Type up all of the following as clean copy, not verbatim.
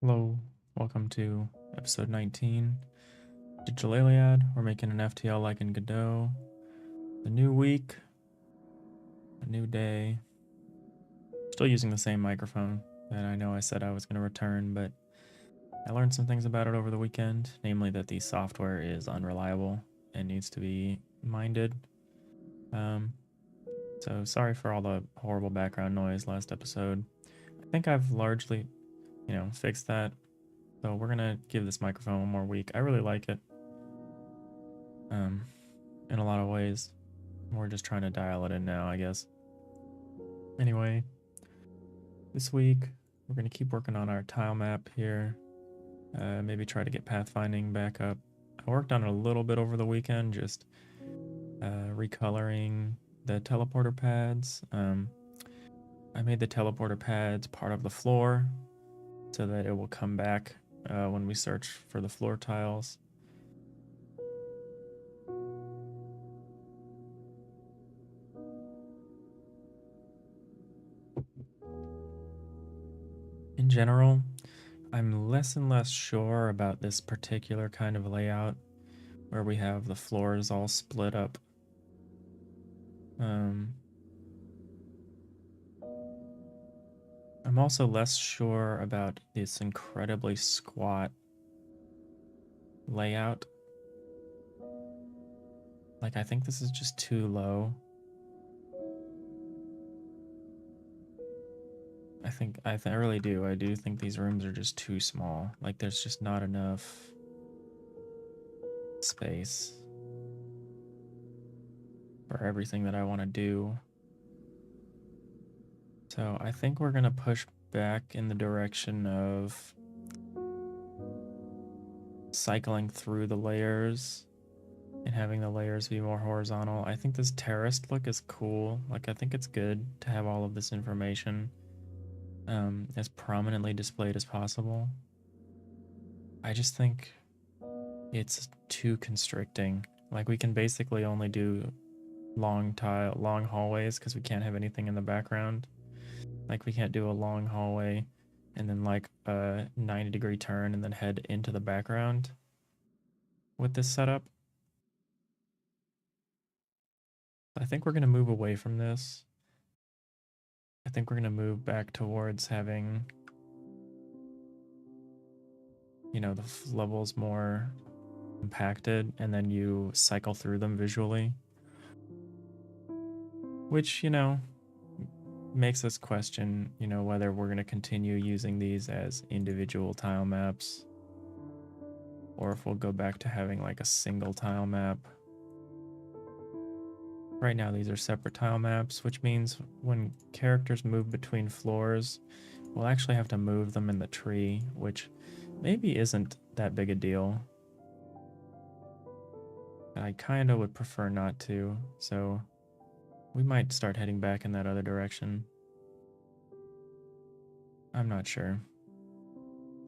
Hello, welcome to episode 19, Digital ILIAD. We're making an FTL-like in Godot. A new week, a new day. Still using the same microphone that I know I said I was going to return, but I learned some things about it over the weekend, namely that the software is unreliable and needs to be minded. So sorry for all the horrible background noise last episode. I think I've largely, fixed that. So we're gonna give this microphone one more week. I really like it. In a lot of ways. We're just trying to dial it in now, I guess. Anyway, this week we're gonna keep working on our tile map here. Maybe try to get pathfinding back up. I worked on it a little bit over the weekend, just recoloring the teleporter pads. I made the teleporter pads part of the floor so that it will come back when we search for the floor tiles. In general, I'm less and less sure about this particular kind of layout where we have the floors all split up. I'm also less sure about this incredibly squat layout. Like, I think this is just too low. I really do. I do think these rooms are just too small. Like, there's just not enough space for everything that I want to do. So I think we're going to push back in the direction of cycling through the layers and having the layers be more horizontal. I think this terraced look is cool. Like, I think it's good to have all of this information as prominently displayed as possible. I just think it's too constricting. Like, we can basically only do long hallways because we can't have anything in the background. Like, we can't do a long hallway and then like a 90-degree turn and then head into the background with this setup. I think we're going to move away from this. I think we're going to move back towards having, the levels more compacted and then you cycle through them visually. Which, makes us question, whether we're going to continue using these as individual tile maps or if we'll go back to having like a single tile map. Right now, these are separate tile maps, which means when characters move between floors, we'll actually have to move them in the tree, which maybe isn't that big a deal. I kind of would prefer not to, so we might start heading back in that other direction. I'm not sure.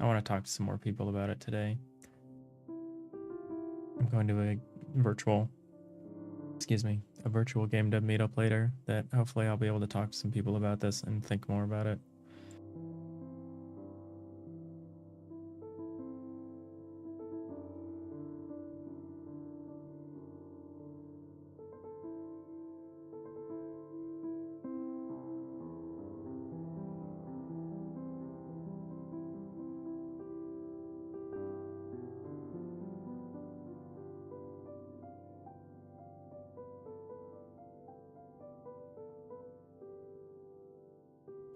I want to talk to some more people about it today. I'm going to a virtual game dev meetup later that hopefully I'll be able to talk to some people about this and think more about it.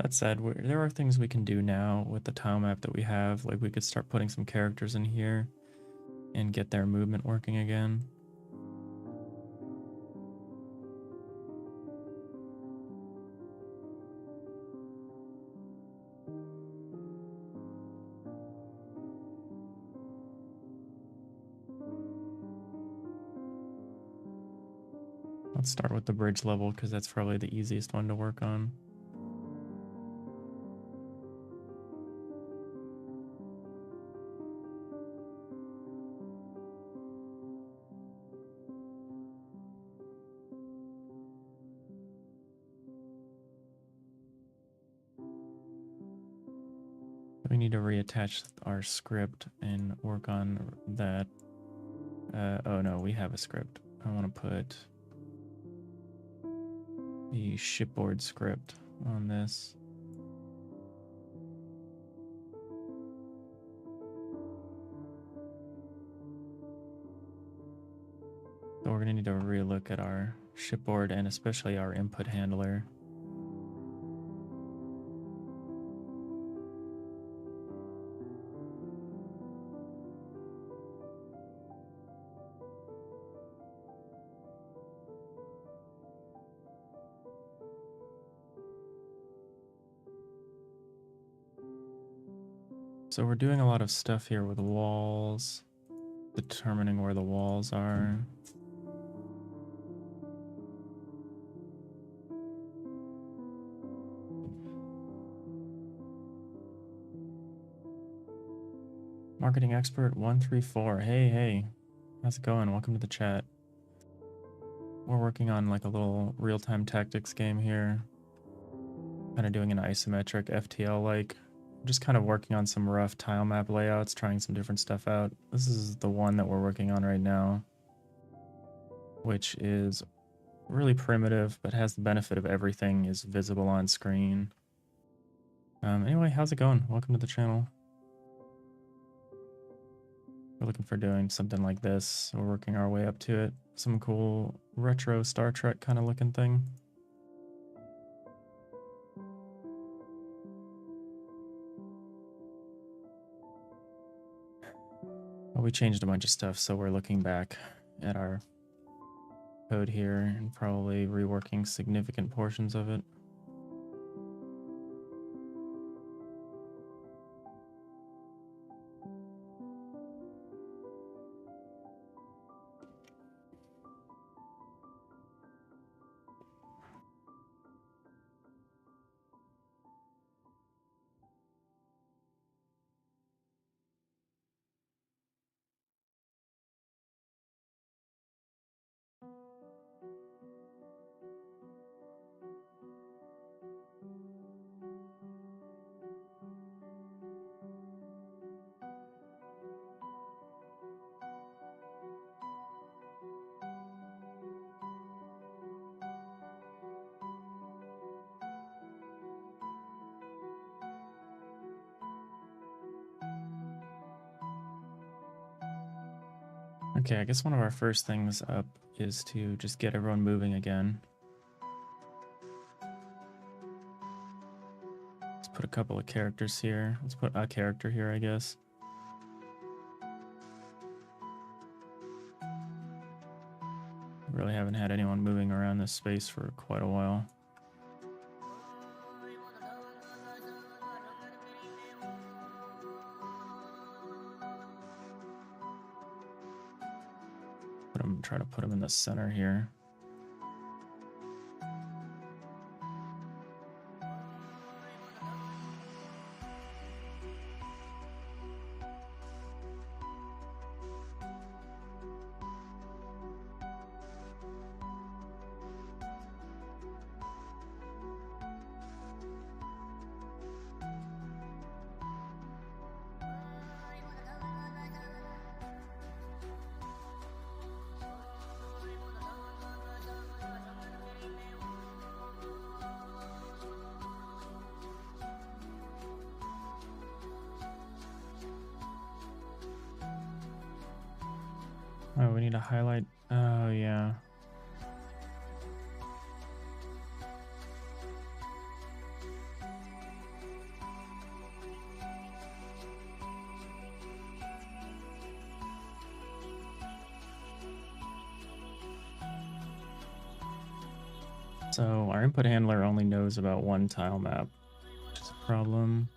That said, there are things we can do now with the tile map that we have. Like, we could start putting some characters in here and get their movement working again. Let's start with the bridge level because that's probably the easiest one to work on. We need to reattach our script and work on that. Oh no, we have a script. I want to put the shipboard script on this. So we're going to need to relook at our shipboard and especially our input handler. So we're doing a lot of stuff here with walls, determining where the walls are. Marketing expert 134. Hey, how's it going? Welcome to the chat. We're working on like a little real-time tactics game here. Kind of doing an isometric FTL-like. Just kind of working on some rough tile map layouts, trying some different stuff out. This is the one that we're working on right now, which is really primitive, but has the benefit of everything is visible on screen. Anyway, how's it going? Welcome to the channel. We're looking for doing something like this. We're working our way up to it. Some cool retro Star Trek kind of looking thing. Well, we changed a bunch of stuff, so we're looking back at our code here and probably reworking significant portions of it. Okay, I guess one of our first things up is to just get everyone moving again. Let's put a couple of characters here. Let's put a character here, I guess. Really haven't had anyone moving around this space for quite a while. Try to put them in the center here. Oh, we need to highlight. Oh, yeah. So our input handler only knows about one tile map, which is a problem.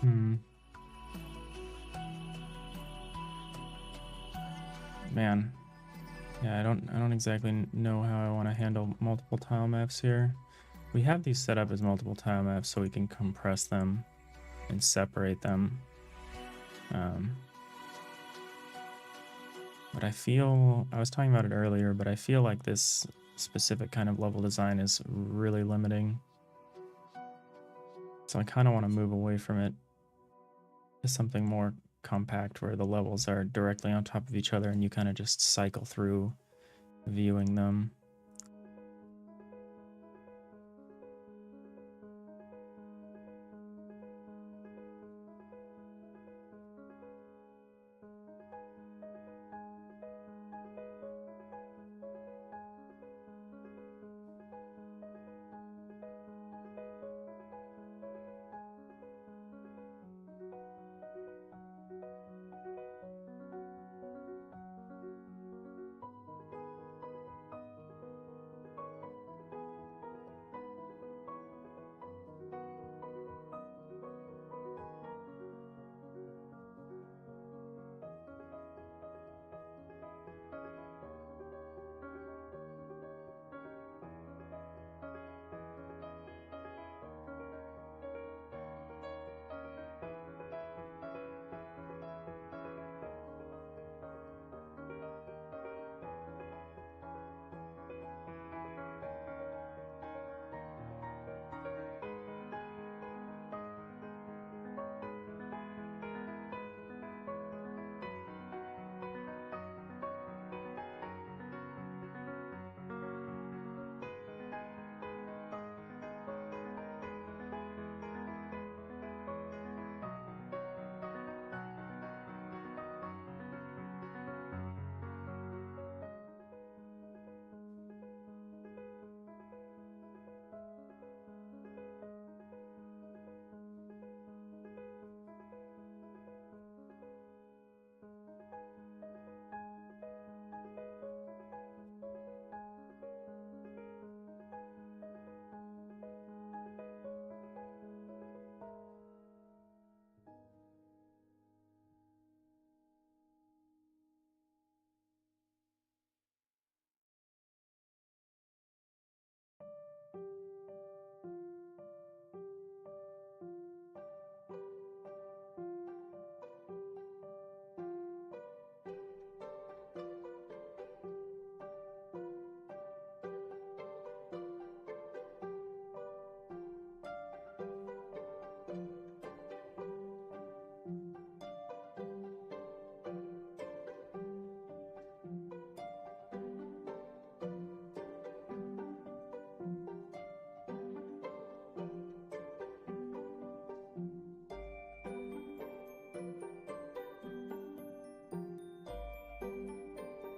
Hmm. Man. Yeah, I don't exactly know how I want to handle multiple tile maps here. We have these set up as multiple tile maps so we can compress them and separate them. But I feel, I was talking about it earlier, but I feel like this specific kind of level design is really limiting. So I kind of want to move away from it to something more compact where the levels are directly on top of each other and you kind of just cycle through viewing them.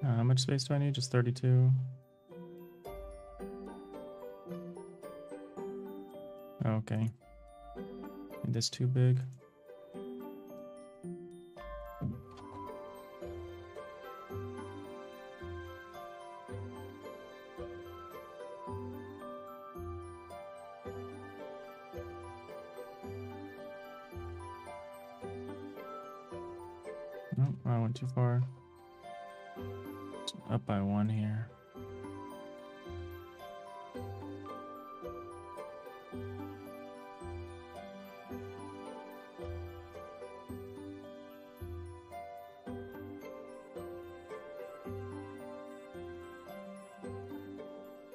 How much space do I need? Just 32. Okay. Is this too big? Nope, I went too far. It's up by 1 here.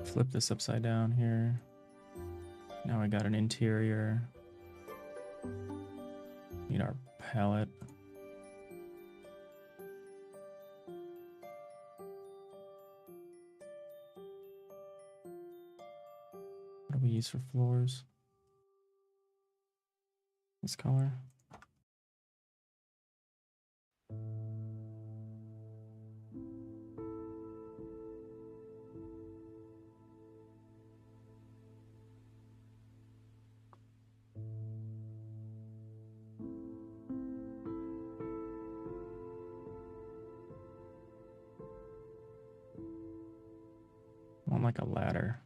Flip this upside down here. Now I got an interior. Need our palette. What do we use for floors? This color. I want like a ladder.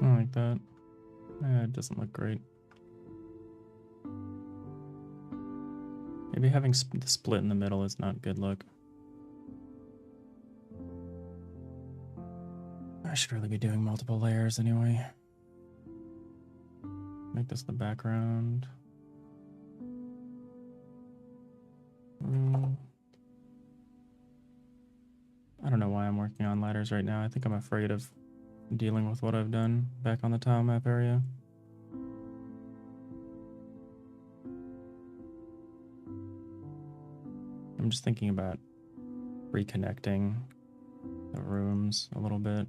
Something like that. It doesn't look great. Maybe having the split in the middle is not good look. I should really be doing multiple layers anyway. Make this the background. I don't know why I'm working on ladders right now. I think I'm afraid of dealing with what I've done back on the tile map area. I'm just thinking about reconnecting the rooms a little bit.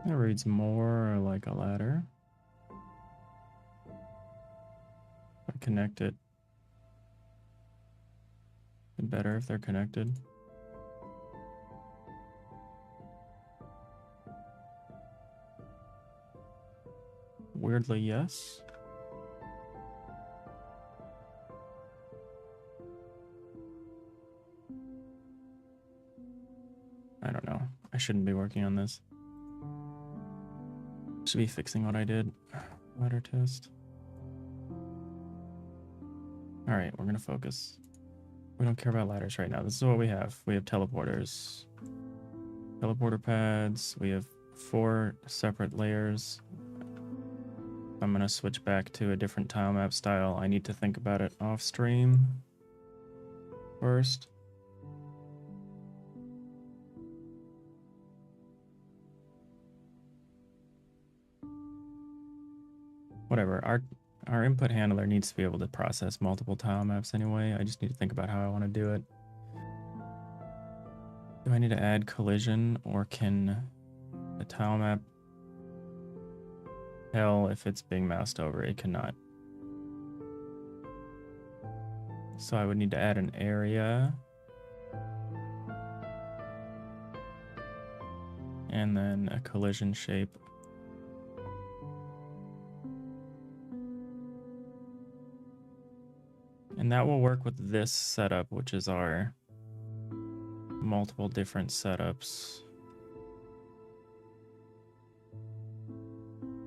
That reads more like a ladder. If I connect it, better if they're connected. Weirdly, yes. I don't know. I shouldn't be working on this. Should be fixing what I did. Ladder test. All right, we're gonna focus. We don't care about ladders right now. This is what we have. We have teleporters, teleporter pads. We have 4 separate layers. I'm gonna switch back to a different tile map style. I need to think about it off stream first. Whatever. Our input handler needs to be able to process multiple tile maps anyway. I just need to think about how I want to do it. Do I need to add collision, or can the tile map tell if it's being moused over? It cannot. So I would need to add an area. And then a collision shape. And that will work with this setup, which is our multiple different setups.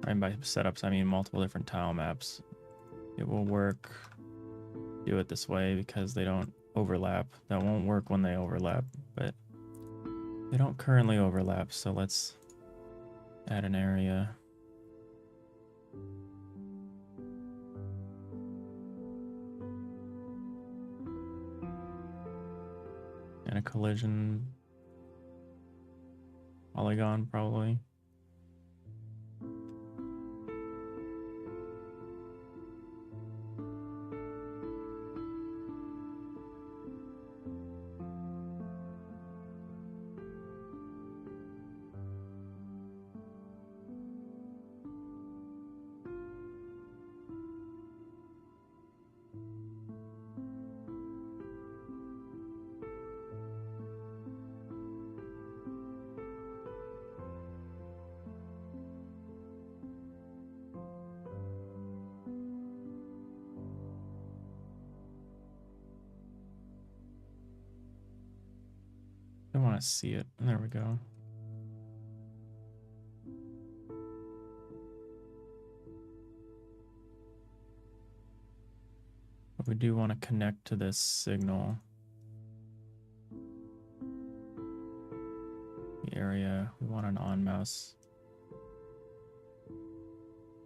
And by setups, I mean multiple different tile maps. It will work. Do it this way because they don't overlap. That won't work when they overlap, but they don't currently overlap. So let's add an area. And a collision polygon, probably. I want to see it. There we go. But we do want to connect to this signal. The area. We want an on mouse.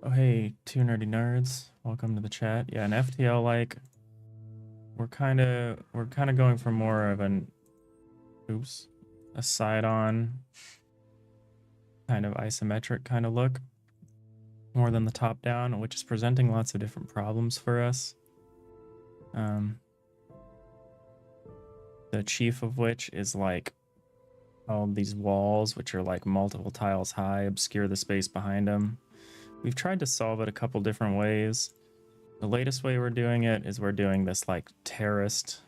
Oh hey, 2 nerdy nerds. Welcome to the chat. Yeah, an FTL-like. We're kind of going for more of an a side-on kind of isometric kind of look. more than the top down, which is presenting lots of different problems for us. The chief of which is like all these walls, which are like multiple tiles high, obscure the space behind them. We've tried to solve it a couple different ways. The latest way we're doing it is we're doing this like terraced,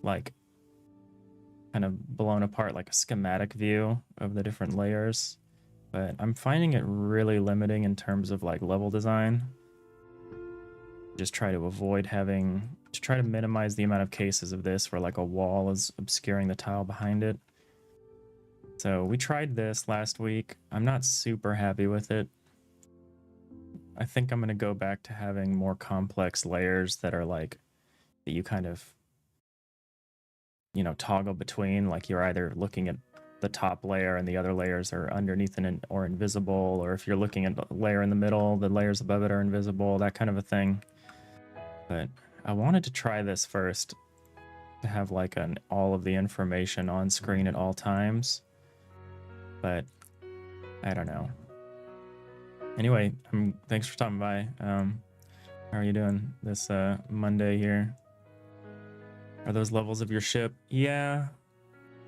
like kind of blown apart, like a schematic view of the different layers. But I'm finding it really limiting in terms of like level design. Just try to avoid having to try to minimize the amount of cases of this where like a wall is obscuring the tile behind it. So we tried this last week. I'm not super happy with it. I think I'm going to go back to having more complex layers that are like that you kind of, you know, toggle between. Like you're either looking at the top layer and the other layers are underneath or invisible, or if you're looking at the layer in the middle, the layers above it are invisible, that kind of a thing. But I wanted to try this first to have like all of the information on screen at all times, but I don't know. Anyway, thanks for stopping by. How are you doing this Monday here? Are those levels of your ship? Yeah,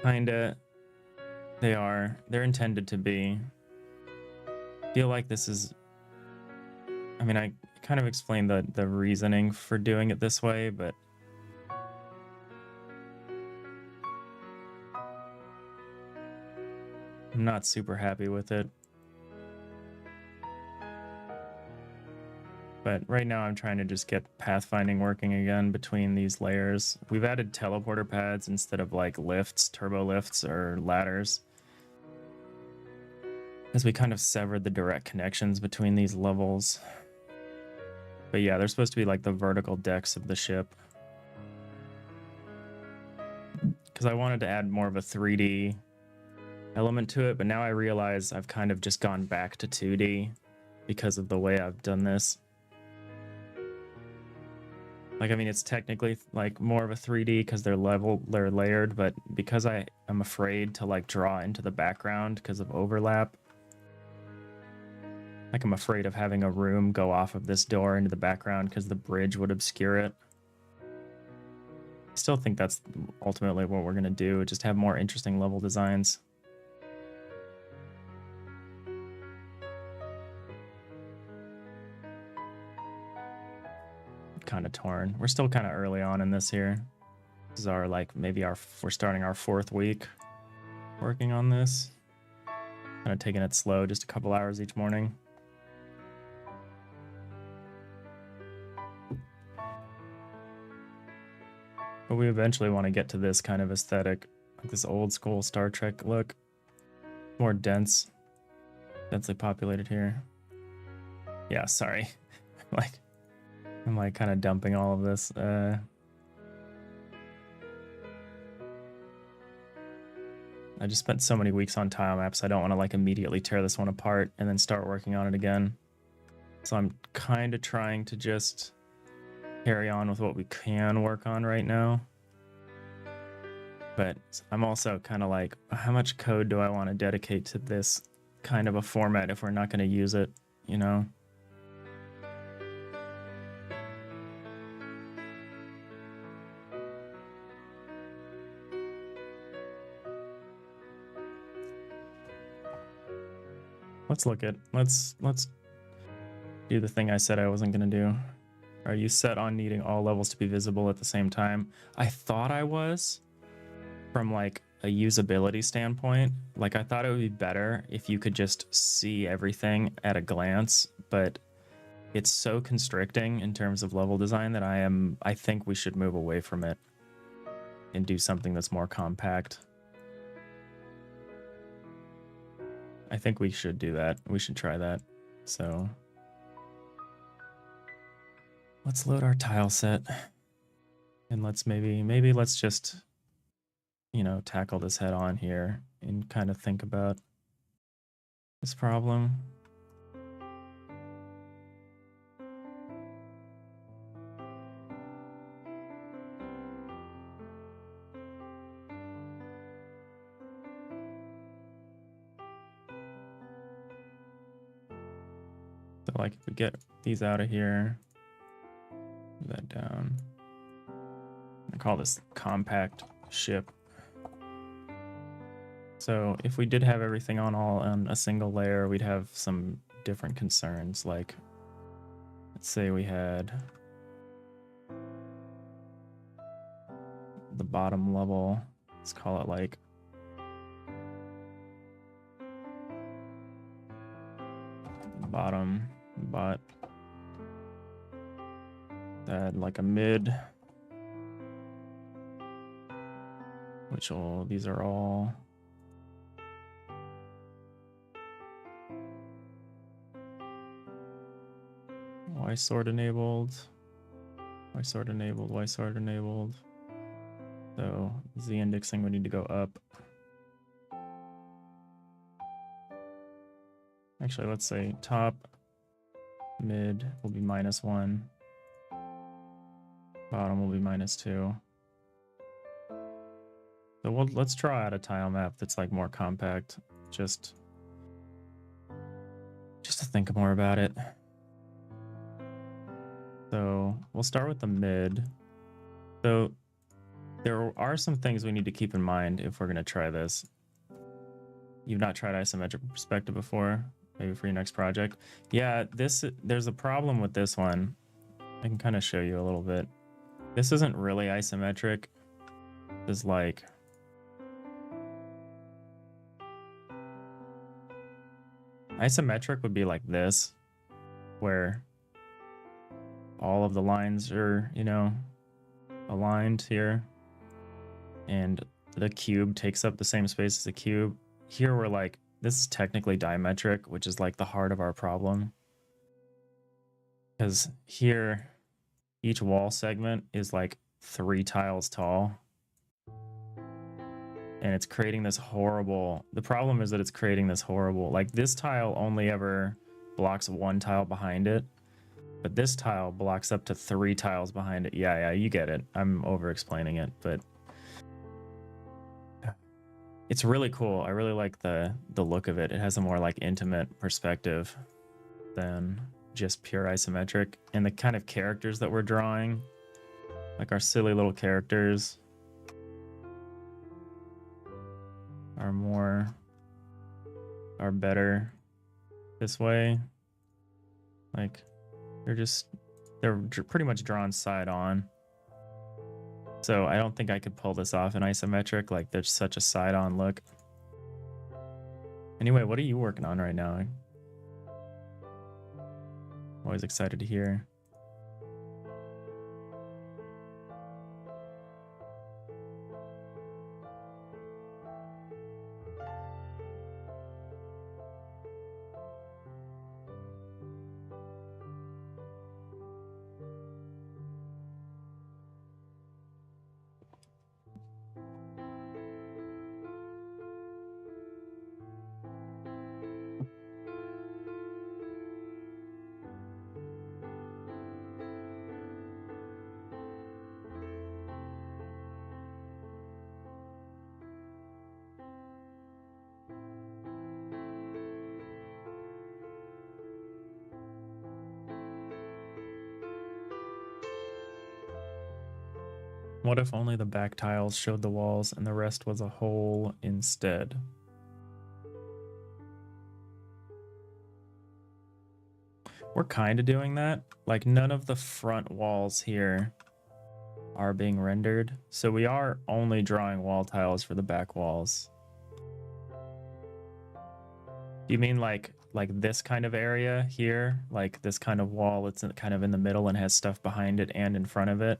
kinda. They are. They're intended to be. Feel like this is... I mean, I kind of explained the reasoning for doing it this way, but... I'm not super happy with it. But right now I'm trying to just get pathfinding working again between these layers. We've added teleporter pads instead of like lifts, turbo lifts, or ladders, because we kind of severed the direct connections between these levels. But yeah, they're supposed to be like the vertical decks of the ship. Because I wanted to add more of a 3D element to it, but now I realize I've kind of just gone back to 2D because of the way I've done this. Like, I mean, it's technically like more of a 3D because they're layered, but because I am afraid to like draw into the background because of overlap, like I'm afraid of having a room go off of this door into the background because the bridge would obscure it. I still think that's ultimately what we're gonna do, just have more interesting level designs. Kind of torn. We're still kind of early on in this here. This is our like we're starting our 4th week working on this. Kind of taking it slow, just a couple hours each morning. But we eventually want to get to this kind of aesthetic, like this old school Star Trek look. More dense, densely populated here. Yeah, sorry. I'm like kind of dumping all of this. I just spent so many weeks on tile maps. I don't want to like immediately tear this one apart and then start working on it again. So I'm kind of trying to just carry on with what we can work on right now. But I'm also kind of like, how much code do I want to dedicate to this kind of a format if we're not going to use it, you know? Let's do the thing I said I wasn't gonna do. Are you set on needing all levels to be visible at the same time? I thought I was, from like a usability standpoint. Like I thought it would be better if you could just see everything at a glance, but it's so constricting in terms of level design that I think we should move away from it and do something that's more compact. I think we should do that. We should try that. So let's load our tile set and let's maybe let's just, you know, tackle this head on here and kind of think about this problem. So like if we get these out of here, move that down. I call this compact ship. So if we did have everything on a single layer, we'd have some different concerns. Like, let's say we had the bottom level, let's call it like bottom bot, that like a mid, which will, these are all Y sort enabled, Y sort enabled, Y sort enabled. So Z indexing would need to go up. Actually, let's say top, mid will be -1. Bottom will be -2. So let's draw out a tile map that's like more compact, just to think more about it. So we'll start with the mid. So there are some things we need to keep in mind if we're going to try this. You've not tried isometric perspective before, maybe for your next project. Yeah, there's a problem with this one. I can kind of show you a little bit. This isn't really isometric. It's like isometric would be like this, where all of the lines are, you know, aligned here, and the cube takes up the same space as the cube. Here we're like, this is technically dimetric, which is like the heart of our problem. Because here, each wall segment is like 3 tiles tall. And it's creating this horrible, the problem is that it's creating this horrible, like this tile only ever blocks 1 tile behind it, but this tile blocks up to 3 tiles behind it. Yeah, you get it. I'm over explaining it, but it's really cool. I really like the look of it. It has a more like intimate perspective than just pure isometric. And the kind of characters that we're drawing, like our silly little characters, are better this way. Like they're pretty much drawn side on. So I don't think I could pull this off in isometric. Like there's such a side on look. Anyway, what are you working on right now? I'm always excited to hear. What if only the back tiles showed the walls and the rest was a hole instead? We're kind of doing that. Like none of the front walls here are being rendered. So we are only drawing wall tiles for the back walls. Do you mean like this kind of area here? Like this kind of wall, it's kind of in the middle and has stuff behind it and in front of it?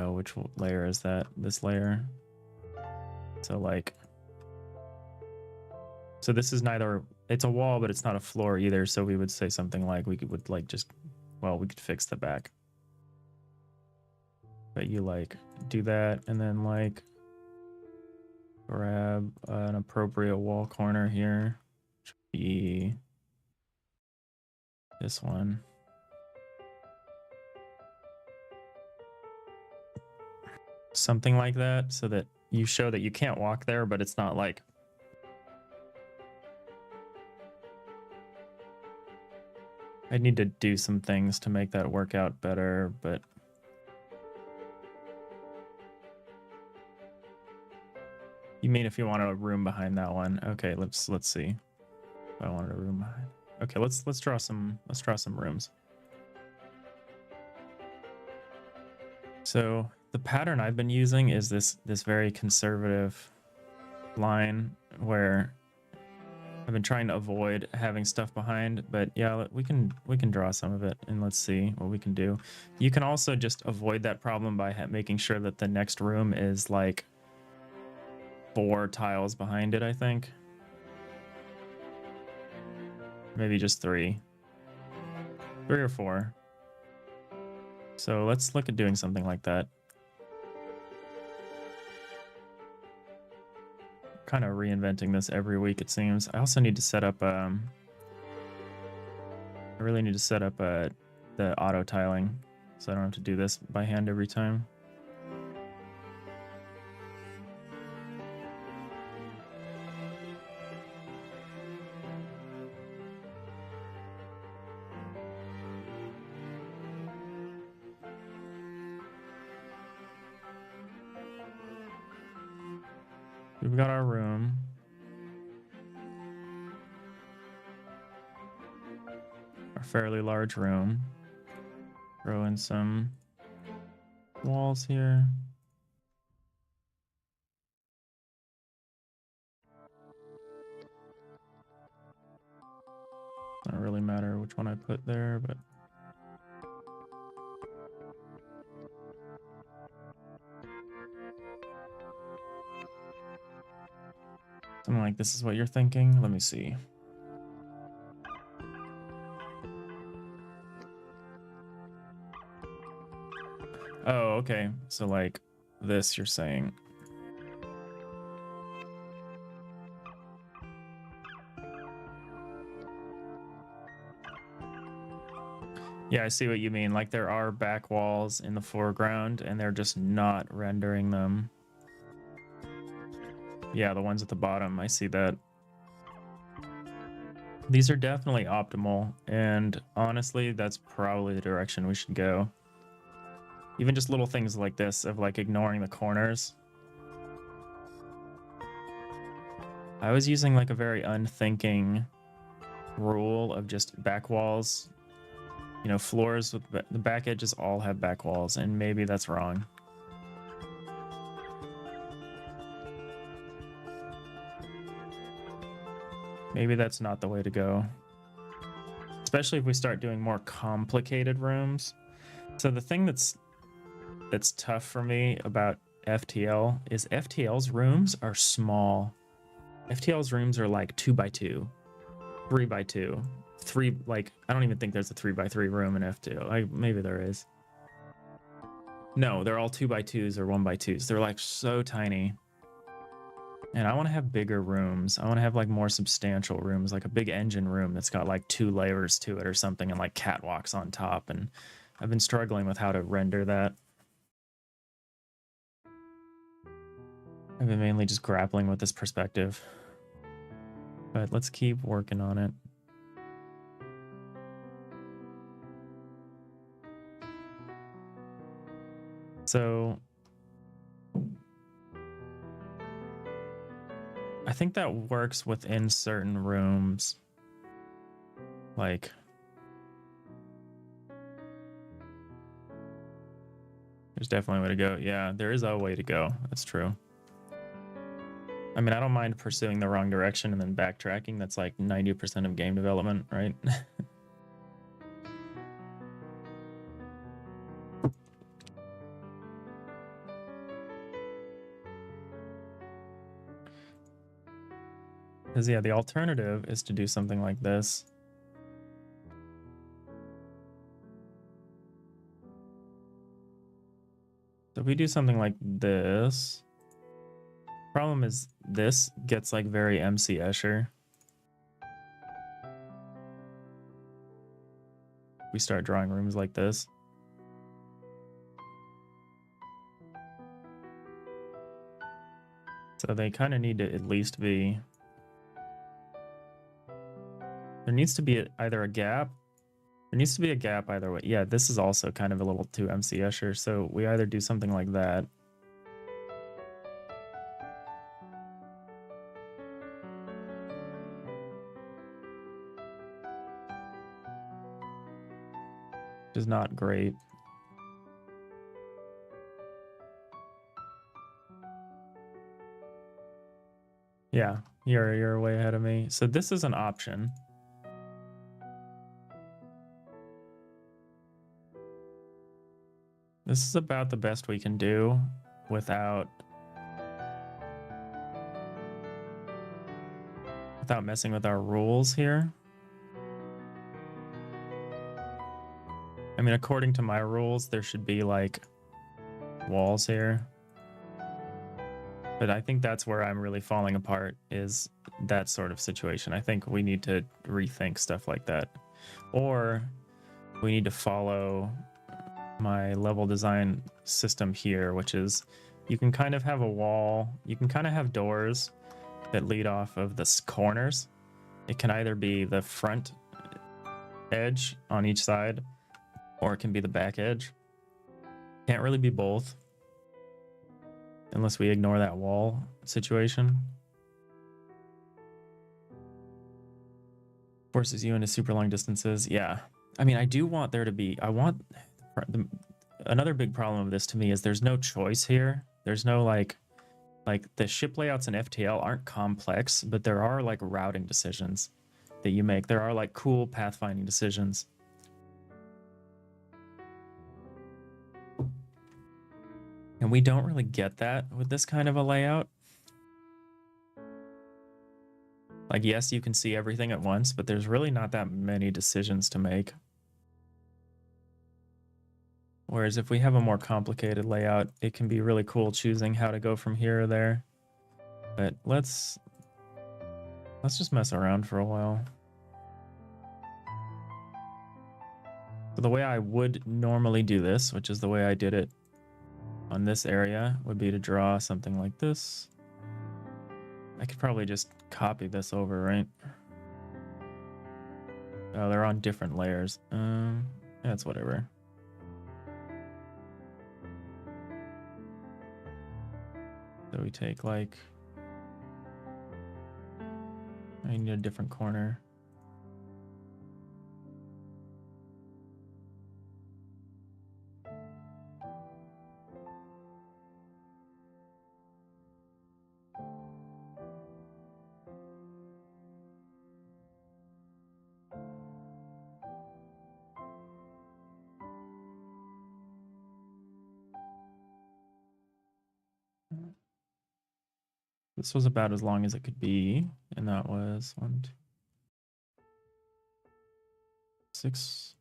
Which layer is that? This layer. So like, so this is neither, it's a wall, but it's not a floor either. So we would say something like, we could like just, well, we could fix the back. But you like do that and then like grab an appropriate wall corner here. Which would be this one. Something like that, so that you show that you can't walk there, but it's not like I need to do some things to make that work out better, but you mean if you want a room behind that one? Okay, let's see. If I wanted a room behind. Okay, let's draw some rooms. So the pattern I've been using is this very conservative line where I've been trying to avoid having stuff behind, but yeah, we can draw some of it and let's see what we can do. You can also just avoid that problem by making sure that the next room is like 4 tiles behind it, I think. Maybe just 3. 3 or 4. So let's look at doing something like that. Kind of reinventing this every week, it seems. I also need to set up I really need to set up the auto tiling so I don't have to do this by hand every time. We've got our room. Our fairly large room. Throw in some walls here. Doesn't really matter which one I put there, but something like this is what you're thinking. Let me see. Oh, okay. So like this, you're saying. Yeah, I see what you mean. Like there are back walls in the foreground and they're just not rendering them. Yeah, the ones at the bottom, I see that. These are definitely optimal, and honestly, that's probably the direction we should go. Even just little things like this of like ignoring the corners. I was using like a very unthinking rule of just back walls. You know, floors with the back edges all have back walls, and maybe that's wrong. Maybe that's not the way to go. Especially if we start doing more complicated rooms. So the thing that's tough for me about FTL is FTL's rooms are small. FTL's rooms are like 2x2, 3x2, 3, like I don't even think there's a 3x3 room in FTL. Maybe there is. No, they're all 2x2s or 1x2s. They're like so tiny. And I want to have bigger rooms. I want to have like more substantial rooms, like a big engine room that's got like 2 layers to it or something and like catwalks on top. And I've been struggling with how to render that. I've been mainly just grappling with this perspective. But let's keep working on it. So I think that works within certain rooms. Like there's definitely a way to go. Yeah, there is a way to go. That's true. I mean, I don't mind pursuing the wrong direction and then backtracking. That's like 90% of game development, right? Because yeah, the alternative is to do something like this. So if we do something like this, problem is this gets like very MC Escher. We start drawing rooms like this. So they kind of need to at least be... There needs to be either a gap There needs to be a gap either way. Yeah, this is also kind of a little too MC Escher, so we either do something like that. Which is not great. Yeah, you're way ahead of me. So this is an option. This is about the best we can do without messing with our rules here. I mean, according to my rules, there should be like walls here. But I think that's where I'm really falling apart, is that sort of situation. I think we need to rethink stuff like that. Or we need to follow my level design system here, which is you can kind of have a wall, you can kind of have doors that lead off of the corners. It can either be the front edge on each side, or it can be the back edge. Can't really be both, unless we ignore that wall situation. Forces you into super long distances. Yeah. I mean, I do want there to be, another big problem of this to me is there's no choice here. There's no like the ship layouts in FTL aren't complex, but there are like routing decisions that you make. There are like cool pathfinding decisions. And we don't really get that with this kind of a layout. Like, yes, you can see everything at once, but there's really not that many decisions to make. Whereas if we have a more complicated layout, it can be really cool choosing how to go from here or there. But let's just mess around for a while. So the way I would normally do this, which is the way I did it on this area, would be to draw something like this. I could probably just copy this over, right? Oh, they're on different layers. That's whatever. So we take like, I need a different corner. This was about as long as it could be, and that was 1, 2, 6.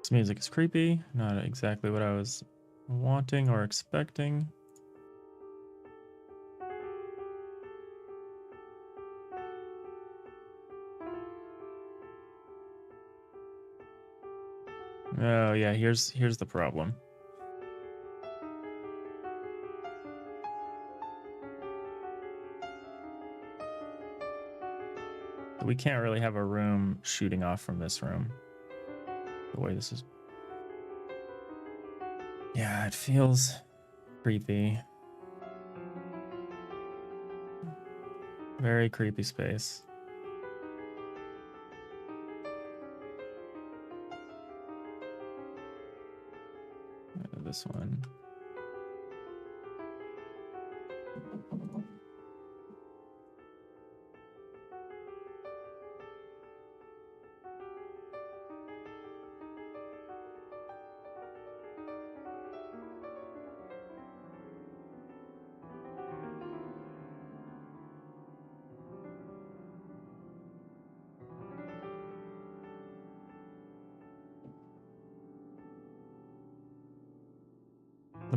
This music is creepy, not exactly what I was wanting or expecting. Oh yeah, here's the problem. We can't really have a room shooting off from this room. The way this is. Yeah, it feels creepy. Very creepy space. This one.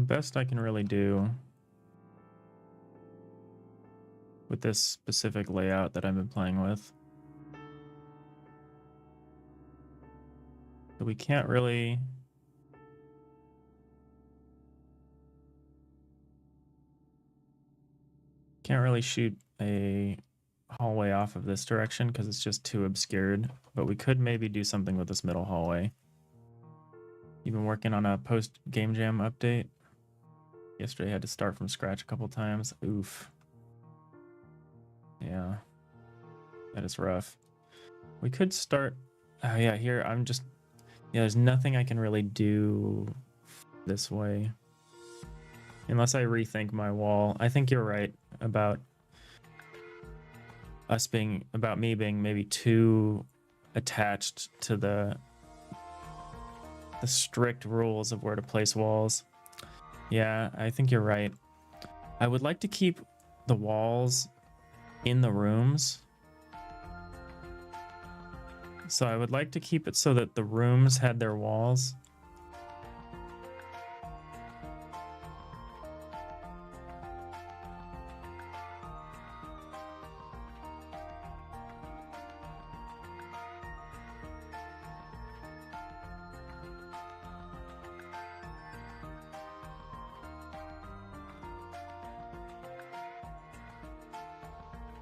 best I can really do with this specific layout that I've been playing with. So we can't really shoot a hallway off of this direction because it's just too obscured, but we could maybe do something with this middle hallway. You've been working on a post game jam update? Yesterday I had to start from scratch a couple times. Oof. Yeah. That is rough. We could start... Oh yeah, here I'm just... Yeah, there's nothing I can really do this way. Unless I rethink my wall. I think you're right about me being maybe too attached to the strict rules of where to place walls. Yeah, I think you're right. I would like to keep the walls in the rooms. So I would like to keep it so that the rooms had their walls.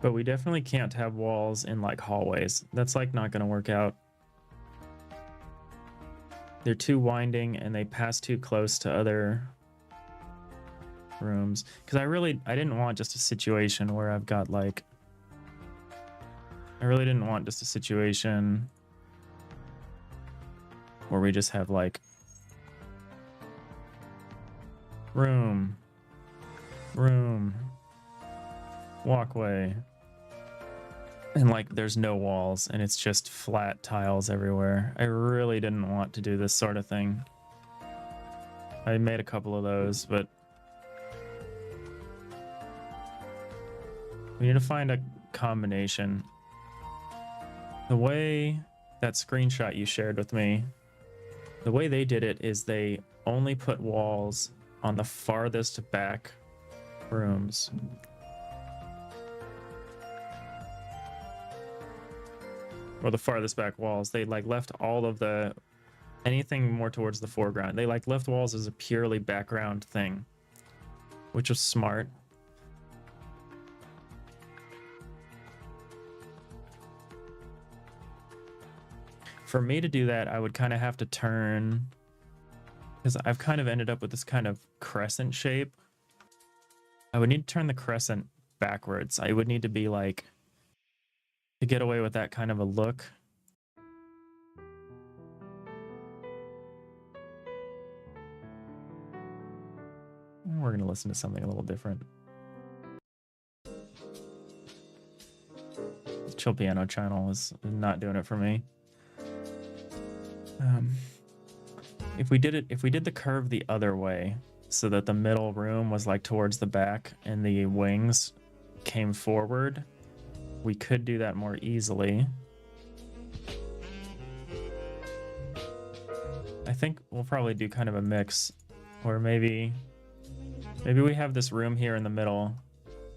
But we definitely can't have walls in like hallways. That's like not going to work out. They're too winding and they pass too close to other rooms. Because I didn't want just a situation where I've got like... I really didn't want just a situation where we just have like room, walkway, and like there's no walls and it's just flat tiles everywhere. I really didn't want to do this sort of thing. I made a couple of those, but we need to find a combination. The way that screenshot you shared with me, the way they did it is they only put walls on the farthest back rooms. Or the farthest back walls. They like left all of the anything more towards the foreground. They like left walls as a purely background thing, which was smart. For me to do that, I would kind of have to turn, because I've kind of ended up with this kind of crescent shape. I would need to turn the crescent backwards. I would need to be like, to get away with that kind of a look. We're going to listen to something a little different. The Chill Piano channel is not doing it for me. If we did the curve the other way, so that the middle room was like towards the back and the wings came forward, we could do that more easily. I think we'll probably do kind of a mix, or maybe we have this room here in the middle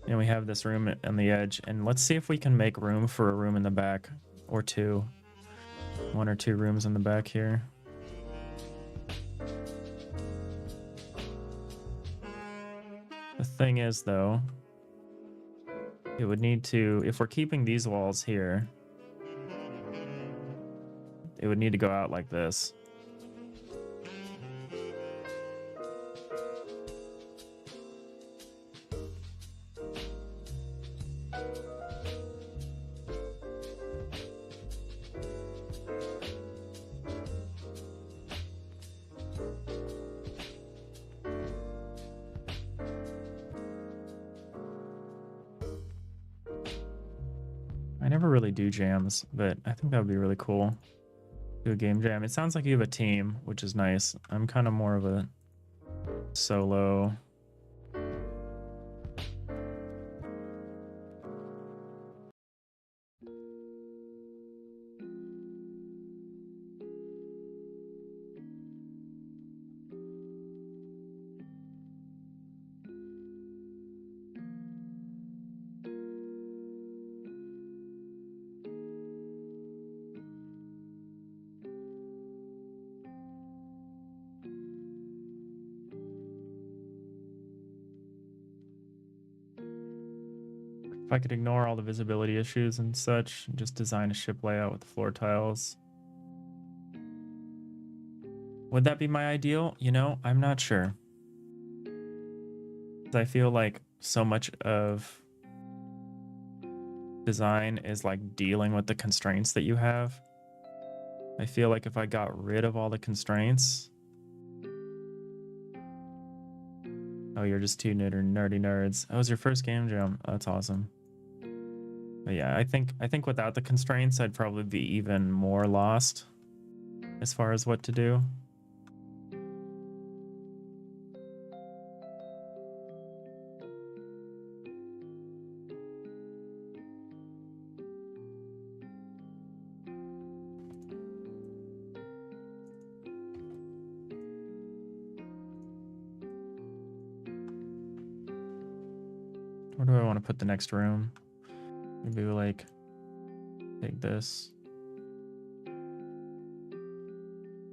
and we have this room on the edge, and let's see if we can make room for a room in the back, or two. One or two rooms in the back here. The thing is, though, it would need to, if we're keeping these walls here, it would need to go out like this. I never really do jams, but I think that would be really cool. Do a game jam. It sounds like you have a team, which is nice. I'm kind of more of a solo. If I could ignore all the visibility issues and such, and just design a ship layout with the floor tiles, would that be my ideal? You know, I'm not sure. I feel like so much of design is like dealing with the constraints that you have. I feel like if I got rid of all the constraints... Oh, you're just two nerdy nerds. Oh, it was your first game jam. That's awesome. But yeah, I think without the constraints, I'd probably be even more lost as far as what to do. Where do I want to put the next room? Maybe like take this.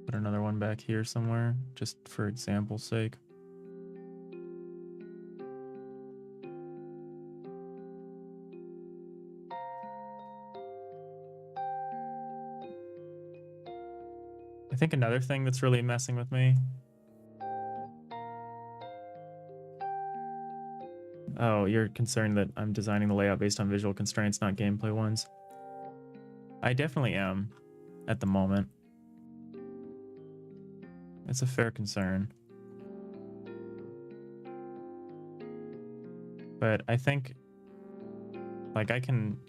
Put another one back here somewhere, just for example's sake. I think another thing that's really messing with me... Oh, you're concerned that I'm designing the layout based on visual constraints, not gameplay ones. I definitely am, at the moment. It's a fair concern. But I think, like, I can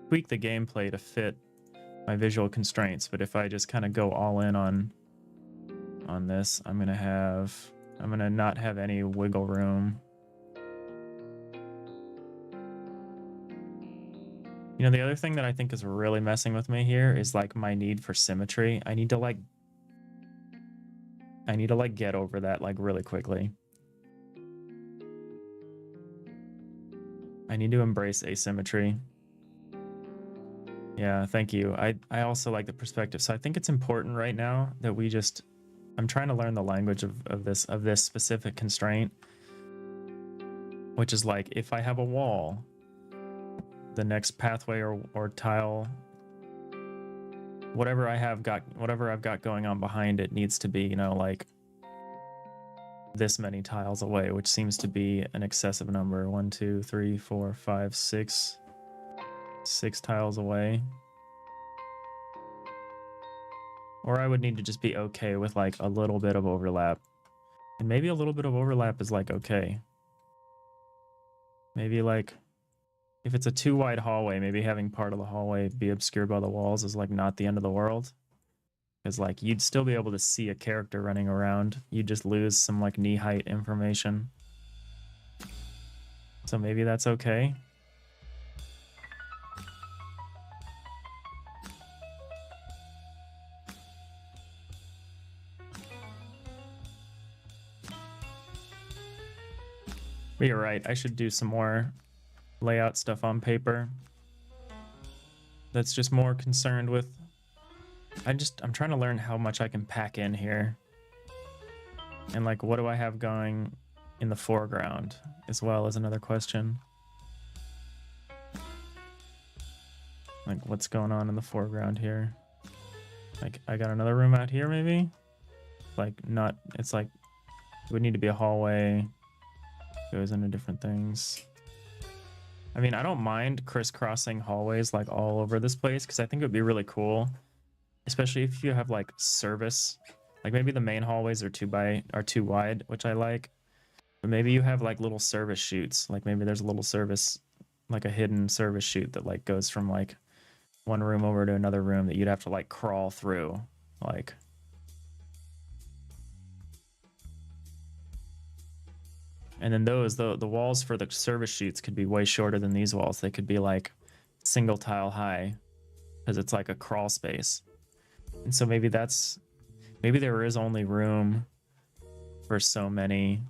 tweak the gameplay to fit my visual constraints, but if I just kind of go all in on this, I'm gonna not have any wiggle room. You know, the other thing that I think is really messing with me here is like my need for symmetry. I need to like get over that like really quickly. I need to embrace asymmetry. Yeah, thank you. I also like the perspective. So I think it's important right now that we just... I'm trying to learn the language of this specific constraint, which is like, if I have a wall, the next pathway or tile, whatever I've got going on behind it needs to be, you know, like this many tiles away, which seems to be an excessive number. 1, 2, 3, 4, 5, 6 tiles away. Or I would need to just be okay with like a little bit of overlap. And maybe a little bit of overlap is like okay. Maybe like if it's a too wide hallway, maybe having part of the hallway be obscured by the walls is like not the end of the world. Because like you'd still be able to see a character running around. You'd just lose some like knee height information. So maybe that's okay. But you're right, I should do some more layout stuff on paper. That's just more concerned with... I'm trying to learn how much I can pack in here. And like, what do I have going in the foreground as well as another question. Like, what's going on in the foreground here? Like, I got another room out here, maybe? Like, not... It's like... It would need to be a hallway. Goes into different things. I mean, I don't mind crisscrossing hallways like all over this place because I think it would be really cool, especially if you have like service. Like maybe the main hallways are too wide, which I like. But maybe you have like little service chutes. Like maybe there's a little service, like a hidden service chute that like goes from like one room over to another room that you'd have to like crawl through. Like, and then the walls for the service chutes could be way shorter than these walls. They could be like single tile high because it's like a crawl space. And so maybe there is only room for so many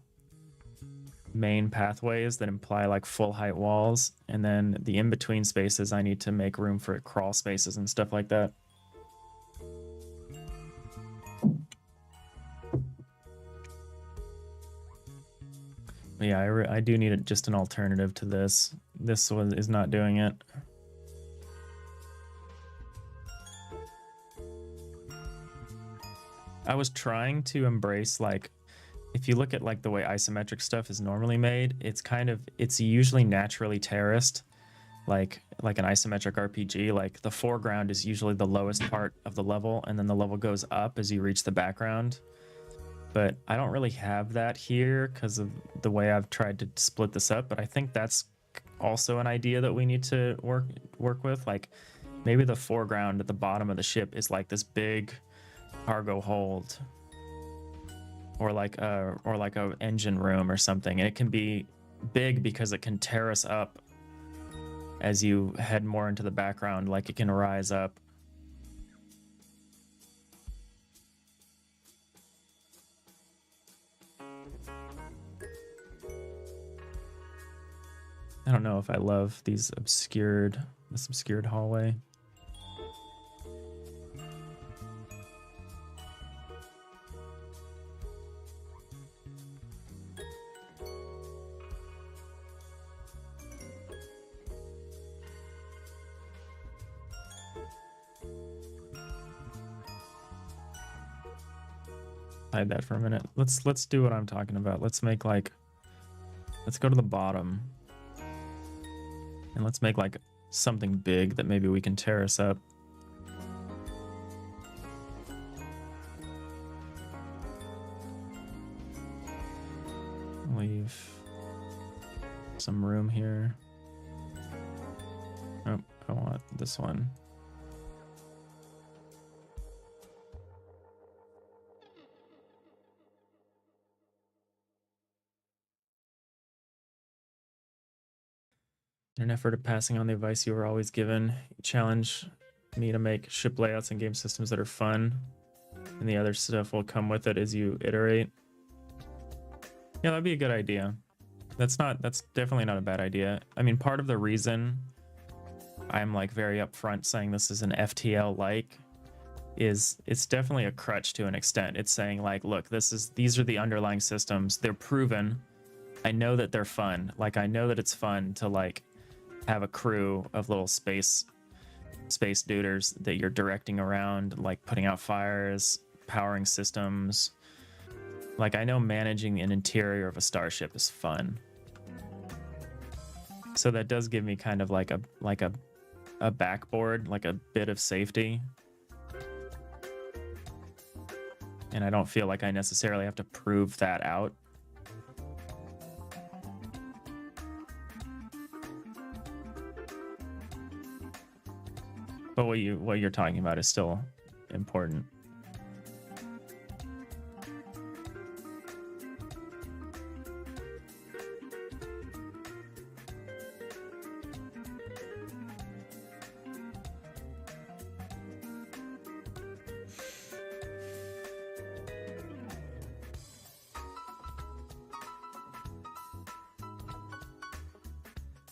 main pathways that imply like full height walls. And then the in-between spaces, I need to make room for crawl spaces and stuff like that. Yeah, I do need just an alternative to this. this one is not doing it. I was trying to embrace, like, if you look at like the way isometric stuff is normally made, it's usually naturally terraced, like an isometric RPG. Like the foreground is usually the lowest part of the level, and then the level goes up as you reach the background. But I don't really have that here because of the way I've tried to split this up. But I think that's also an idea that we need to work with. Like maybe the foreground at the bottom of the ship is like this big cargo hold, or like a engine room or something, and it can be big because it can terrace up as you head more into the background. Like it can rise up. I don't know if I love this obscured hallway. Hide that for a minute. Let's do what I'm talking about. Let's go to the bottom. And let's make like something big that maybe we can terrace up. Leave some room here. Oh, I want this one. In an effort of passing on the advice you were always given, you challenge me to make ship layouts and game systems that are fun, and the other stuff will come with it as you iterate. Yeah, that'd be a good idea. That's definitely not a bad idea. I mean, part of the reason I'm like very upfront saying this is an FTL-like is it's definitely a crutch to an extent. It's saying like, look, these are the underlying systems. They're proven. I know that they're fun. Like I know that it's fun to like have a crew of little space duders that you're directing around, like putting out fires, powering systems. Like I know managing an interior of a starship is fun. So that does give me kind of like a backboard, like a bit of safety. And I don't feel like I necessarily have to prove that out. But what you're talking about is still important.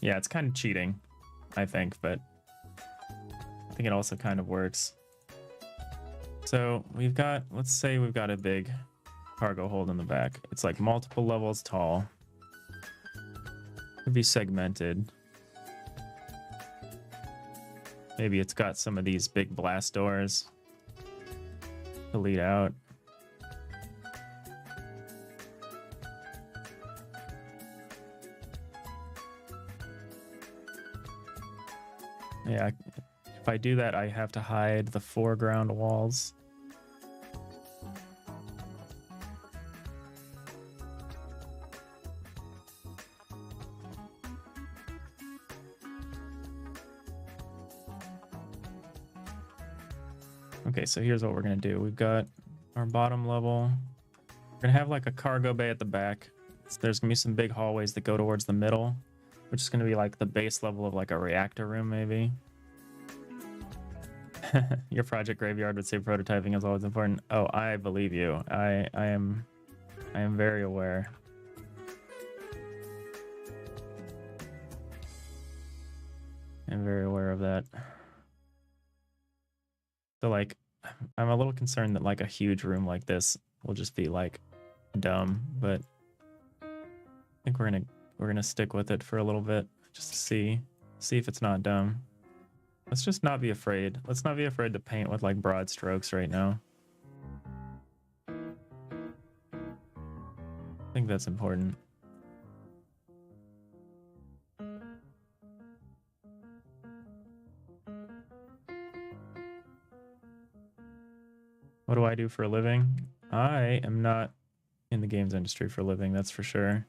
Yeah, it's kind of cheating, I think, but I think it also kind of works. So let's say we've got a big cargo hold in the back. It's like multiple levels tall. Could be segmented. Maybe it's got some of these big blast doors to lead out. Yeah, if I do that, I have to hide the foreground walls. Okay, so here's what we're gonna do. We've got our bottom level. We're gonna have like a cargo bay at the back. So there's gonna be some big hallways that go towards the middle, which is gonna be like the base level of like a reactor room, maybe. Your project graveyard would say prototyping is always important. Oh, I believe you. I am very aware. I'm very aware of that. So like, I'm a little concerned that like a huge room like this will just be like dumb, but I think we're gonna stick with it for a little bit. just to see if it's not dumb. Let's just not be afraid. Let's not be afraid to paint with like broad strokes right now. I think that's important. What do I do for a living? I am not in the games industry for a living, that's for sure.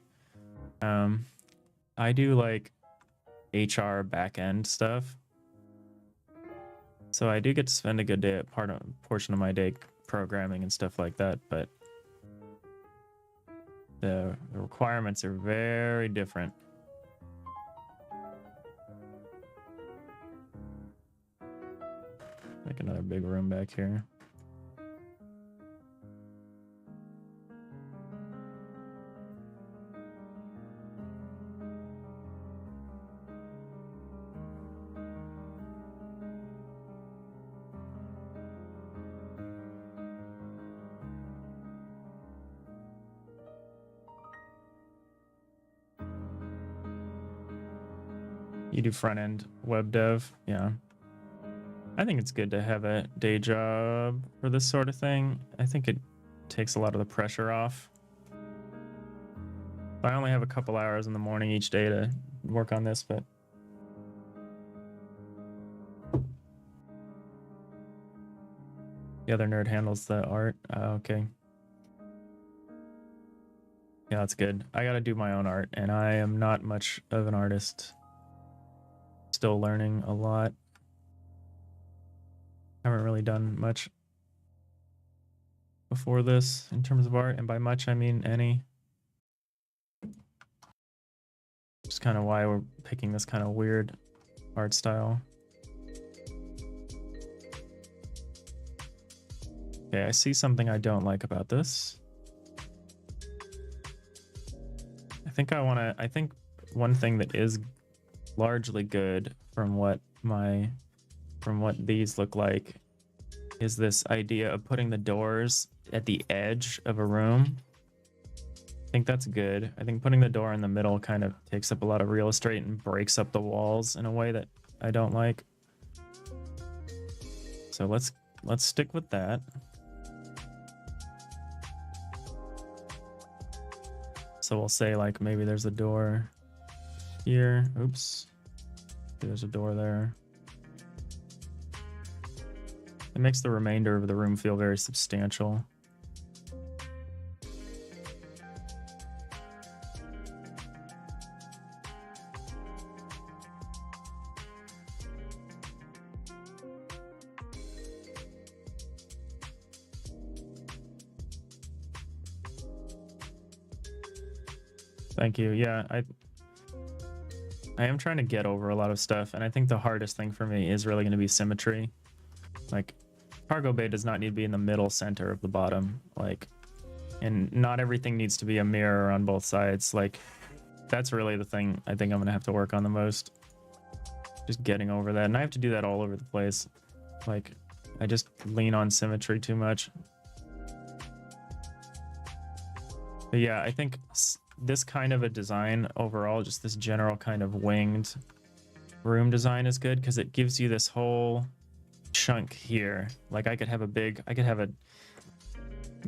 I do like HR back-end stuff. So I do get to spend a good day, portion of my day programming and stuff like that, but the requirements are very different. Make another big room back here. You do front-end web dev, yeah. I think it's good to have a day job for this sort of thing. I think it takes a lot of the pressure off. I only have a couple hours in the morning each day to work on this, but the other nerd handles the art. Okay. Yeah, that's good. I gotta do my own art, and I am not much of an artist. Still learning a lot. Haven't really done much before this in terms of art, and by much I mean any. Just kind of why we're picking this kind of weird art style. Okay, I see something I don't like about this. I think one thing that is largely good from what these look like is this idea of putting the doors at the edge of a room. I think that's good. I think putting the door in the middle kind of takes up a lot of real estate and breaks up the walls in a way that I don't like. So let's stick with that. So we'll say like maybe there's a door here. Oops. There's a door there. It makes the remainder of the room feel very substantial. Thank you. Yeah, I am trying to get over a lot of stuff, and I think the hardest thing for me is really going to be symmetry. Like, cargo bay does not need to be in the middle center of the bottom. Like, and not everything needs to be a mirror on both sides. Like, that's really the thing I think I'm going to have to work on the most. Just getting over that. And I have to do that all over the place. Like, I just lean on symmetry too much. But yeah, I think this kind of a design overall, just this general kind of winged room design is good because it gives you this whole chunk here. Like we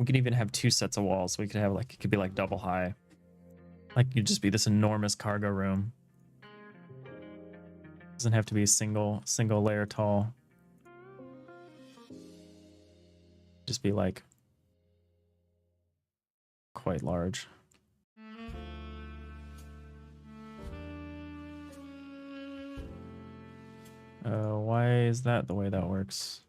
could even have two sets of walls. We could have like, it could be like double high. Like you'd just be this enormous cargo room. Doesn't have to be single layer tall. Just be like quite large. Why is that the way that works?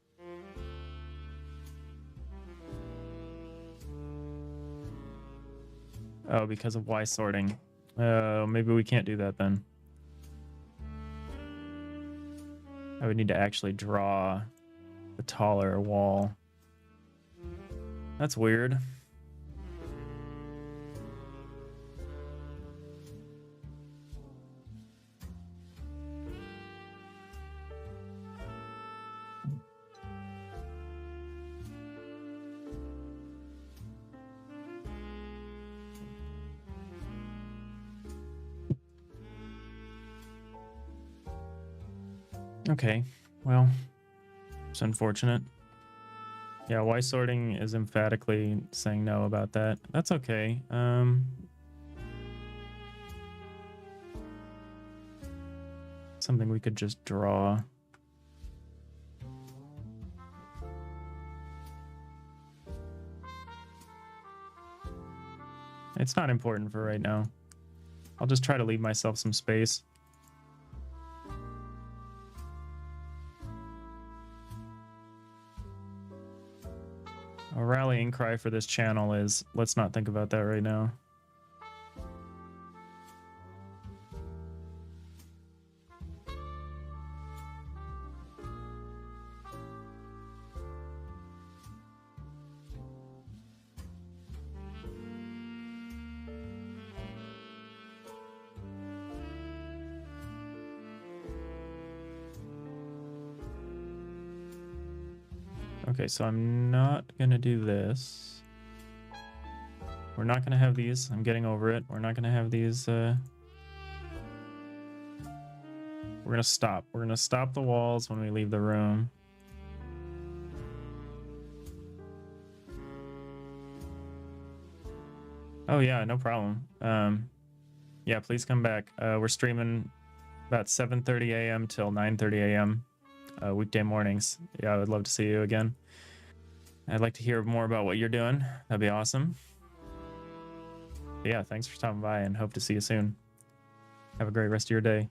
Oh, because of Y sorting. Maybe we can't do that then. I would need to actually draw the taller wall. That's weird. Okay, well, it's unfortunate. Yeah, Y sorting is emphatically saying no about that. That's okay. Something we could just draw. It's not important for right now. I'll just try to leave myself some space. A rallying cry for this channel is, let's not think about that right now. Okay, so I'm not gonna do this. We're not gonna have these. I'm getting over it. We're not gonna have these. We're gonna stop. We're gonna stop the walls when we leave the room. Oh yeah, no problem. Yeah, please come back. We're streaming about 7:30 a.m. till 9:30 a.m. Weekday mornings. Yeah, I would love to see you again. I'd like to hear more about what you're doing. That'd be awesome. But yeah, thanks for stopping by and hope to see you soon. Have a great rest of your day.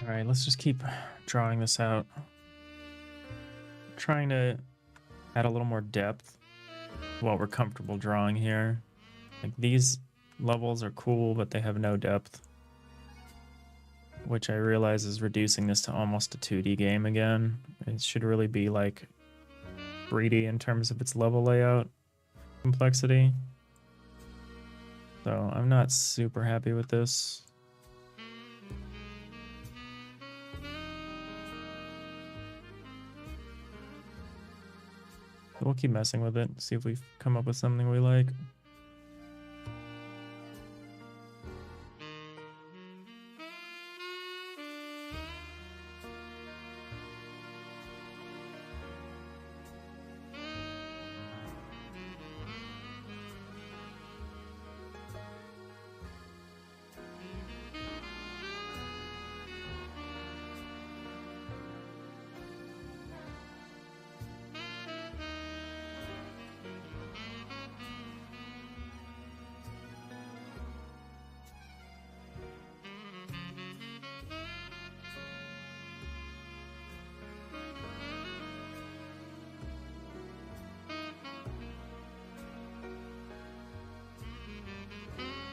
All right, let's just keep drawing this out. Trying to add a little more depth to what we're comfortable drawing here. Like these levels are cool, but they have no depth, which I realize is reducing this to almost a 2D game again. It should really be like 3D in terms of its level layout complexity. So I'm not super happy with this. We'll keep messing with it, see if we come up with something we like.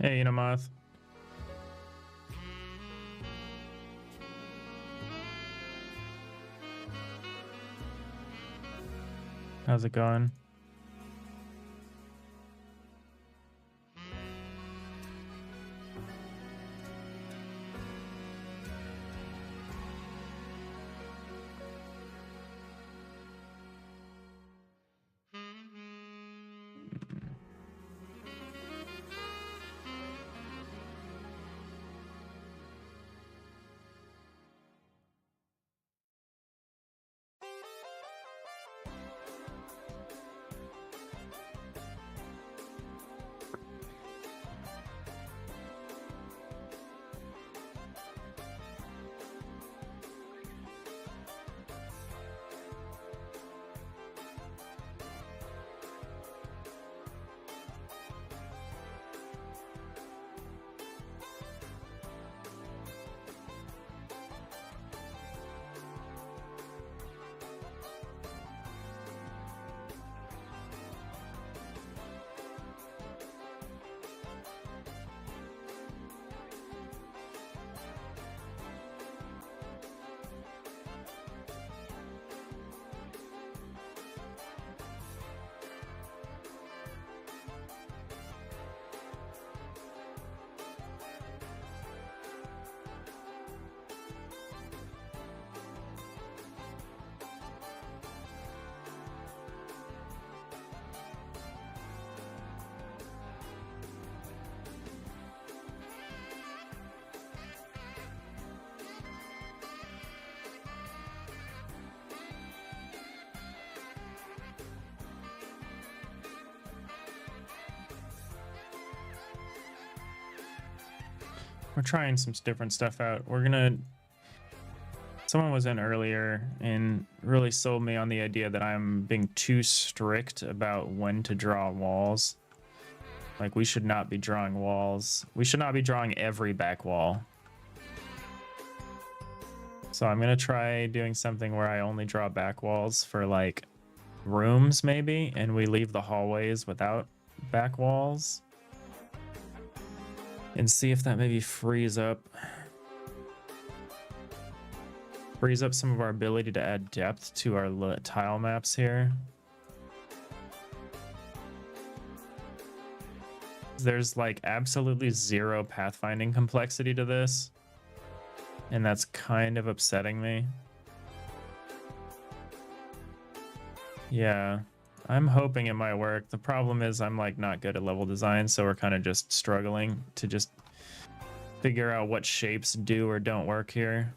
Hey, Moth. How's it going? We're trying some different stuff out. Someone was in earlier and really sold me on the idea that I'm being too strict about when to draw walls. Like, we should not be drawing walls. We should not be drawing every back wall. So I'm gonna try doing something where I only draw back walls for like rooms maybe, and we leave the hallways without back walls. And see if that maybe frees up some of our ability to add depth to our tile maps here. There's like absolutely zero pathfinding complexity to this, and that's kind of upsetting me. Yeah, I'm hoping it might work. The problem is I'm like not good at level design, so we're kind of just struggling to just figure out what shapes do or don't work here.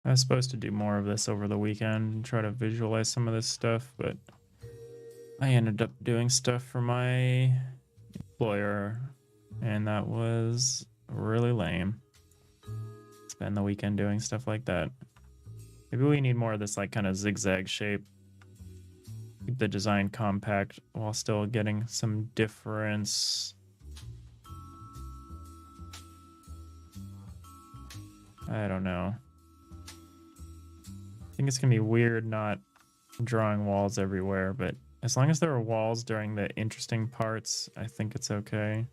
I was supposed to do more of this over the weekend and try to visualize some of this stuff, but I ended up doing stuff for my employer, and that was really lame. Spend the weekend doing stuff like that. Maybe we need more of this like kind of zigzag shape. Keep the design compact while still getting some difference. I don't know. I think it's gonna be weird not drawing walls everywhere, but as long as there are walls during the interesting parts, I think it's okay.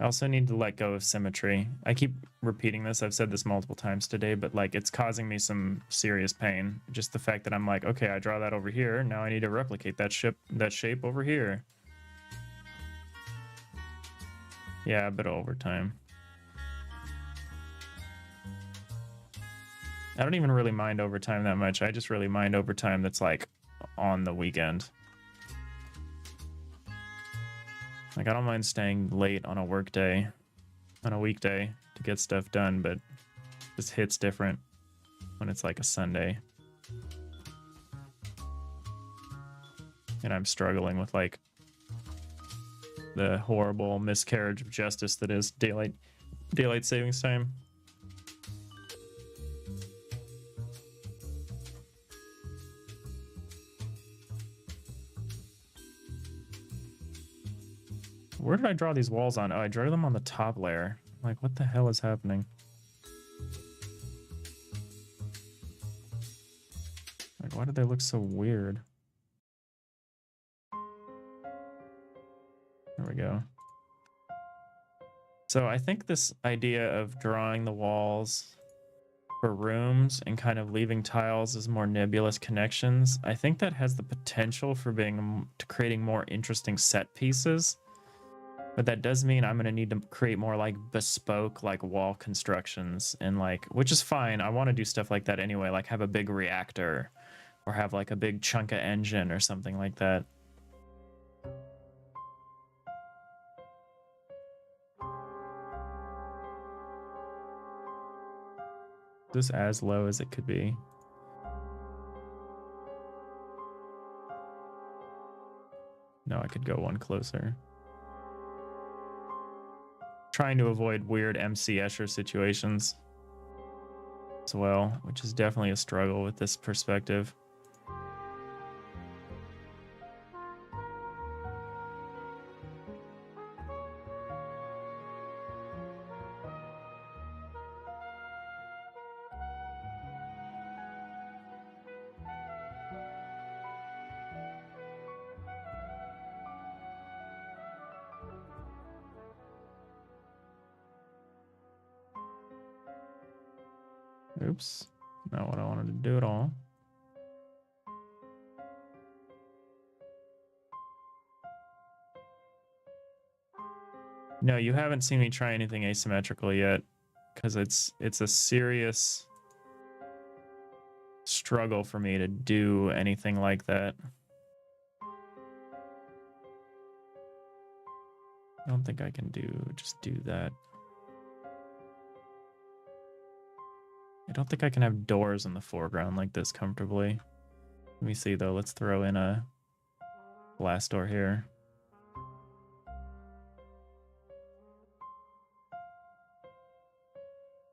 I also need to let go of symmetry. I keep repeating this. I've said this multiple times today, but like it's causing me some serious pain. Just the fact that I'm like, okay, I draw that over here. Now I need to replicate that shape over here. Yeah, a bit of overtime. I don't even really mind overtime that much. I just really mind overtime that's like on the weekend. Like, I don't mind staying late on a weekday to get stuff done, but this hits different when it's like a Sunday. And I'm struggling with like the horrible miscarriage of justice that is daylight savings time. Where did I draw these walls on? Oh, I drew them on the top layer. Like, what the hell is happening? Like, why did they look so weird? There we go. So I think this idea of drawing the walls for rooms and kind of leaving tiles as more nebulous connections, I think that has the potential for creating more interesting set pieces. But that does mean I'm going to need to create more like bespoke like wall constructions, and like, which is fine. I want to do stuff like that anyway, like have a big reactor or have like a big chunk of engine or something like that. Is this as low as it could be? No, I could go one closer. Trying to avoid weird MC Escher situations as well, which is definitely a struggle with this perspective. Oops, not what I wanted to do at all. No, you haven't seen me try anything asymmetrical yet, because it's a serious struggle for me to do anything like that. I don't think I can just do that. I don't think I can have doors in the foreground like this comfortably. Let me see though, let's throw in a glass door here.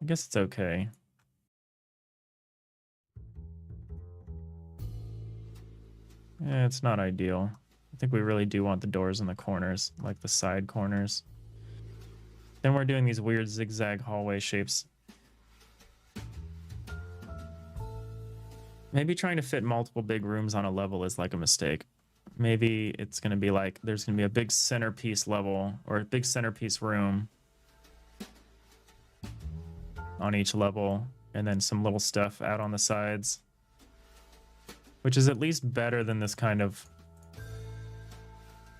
I guess it's okay. Yeah, it's not ideal. I think we really do want the doors in the corners, like the side corners. Then we're doing these weird zigzag hallway shapes. Maybe trying to fit multiple big rooms on a level is like a mistake. Maybe it's going to be like there's going to be a big centerpiece level or a big centerpiece room on each level, and then some little stuff out on the sides, which is at least better than this kind of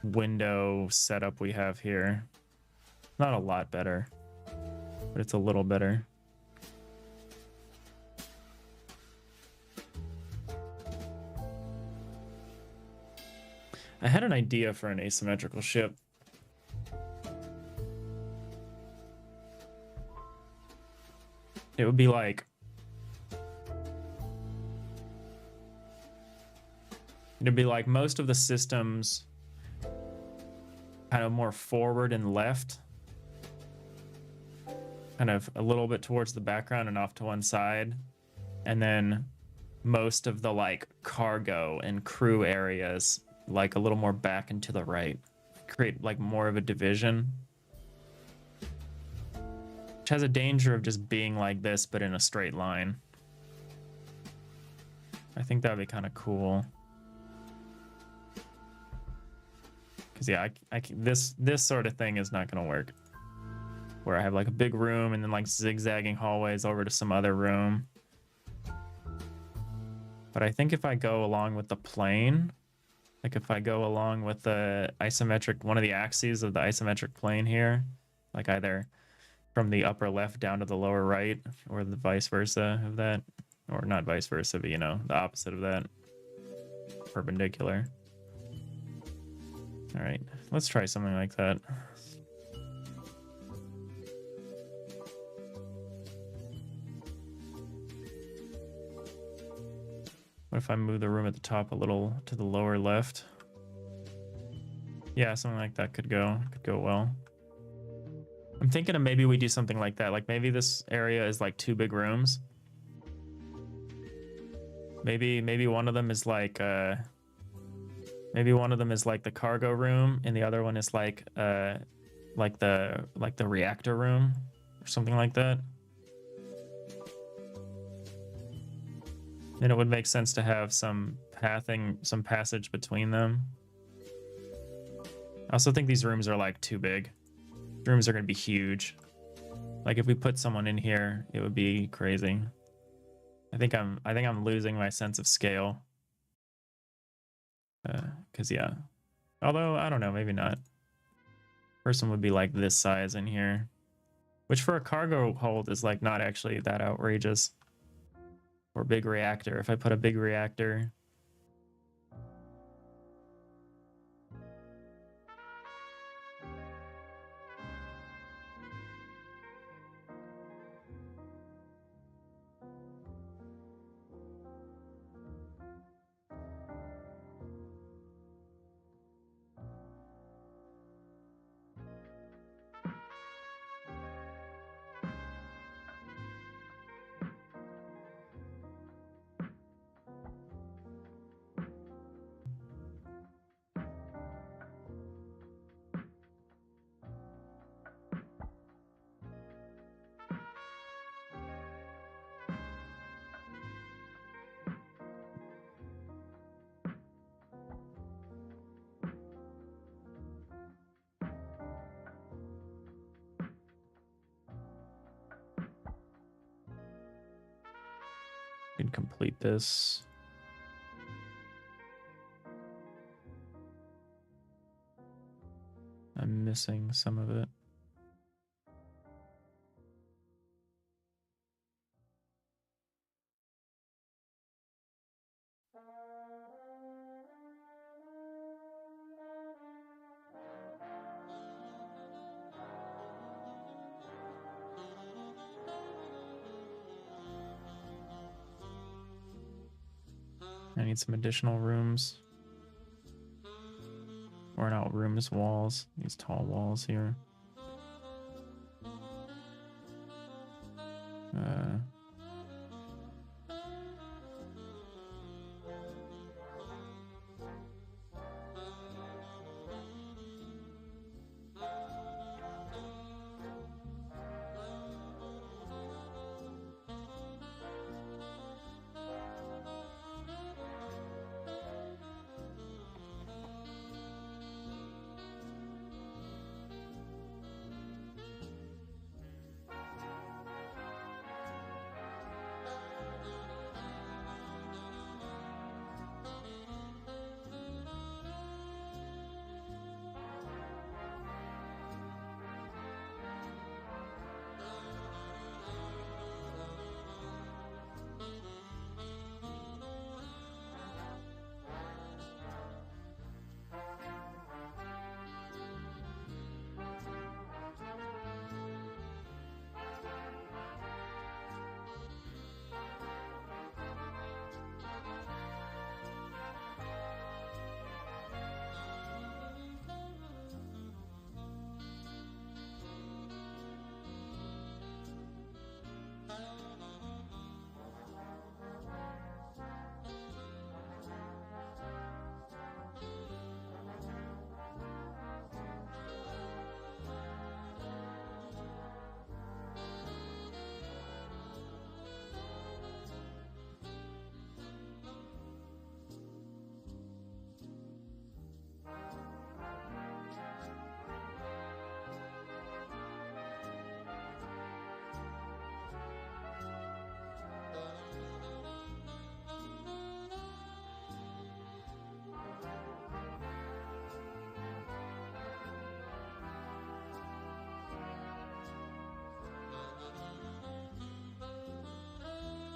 window setup we have here. Not a lot better. but it's a little better. I had an idea for an asymmetrical ship. It would be like, it'd be like most of the systems kind of more forward and left, kind of a little bit towards the background and off to one side, and then most of the like cargo and crew areas like a little more back and to the right. Create like more of a division, which has a danger of just being like this but in a straight line. I think that'd be kind of cool. Because yeah, this sort of thing is not going to work. Where I have like a big room and then like zigzagging hallways over to some other room. But I think if I go along with the plane, like if I go along with the isometric, one of the axes of the isometric plane here, like either from the upper left down to the lower right, or the vice versa of that, or not vice versa, but you know, the opposite of that, perpendicular. All right, let's try something like that. What if I move the room at the top a little to the lower left? Yeah, something like that could go well. I'm thinking of maybe we do something like that. Like maybe this area is like two big rooms. Maybe one of them is like maybe one of them is like the cargo room, and the other one is like the reactor room or something like that. Then it would make sense to have some passage between them. I also think these rooms are like too big. Rooms are going to be huge. Like if we put someone in here, it would be crazy. I think I'm losing my sense of scale. Cause yeah. Although I don't know, maybe not. Person would be like this size in here, which for a cargo hold is like not actually that outrageous. Or big reactor. If I put a big reactor. Can complete this. I'm missing some of it. I need some additional rooms. Or not rooms, walls. These tall walls here.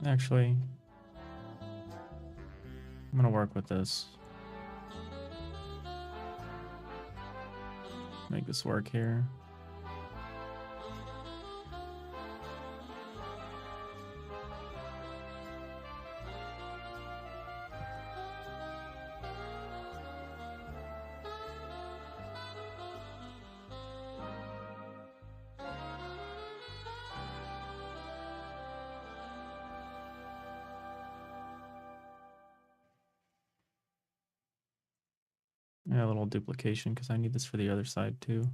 Actually, I'm gonna work with this. Make this work here. Yeah, a little duplication because I need this for the other side too.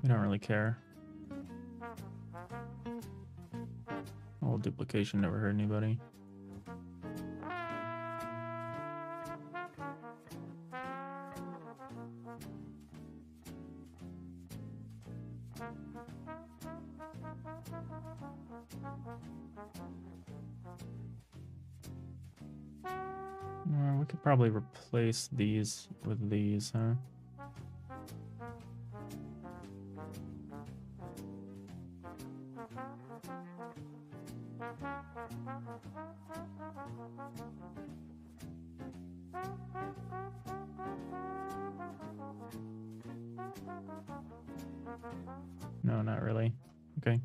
We don't really care. A little duplication never hurt anybody. We could probably replace these with these, huh? No, not really. Okay.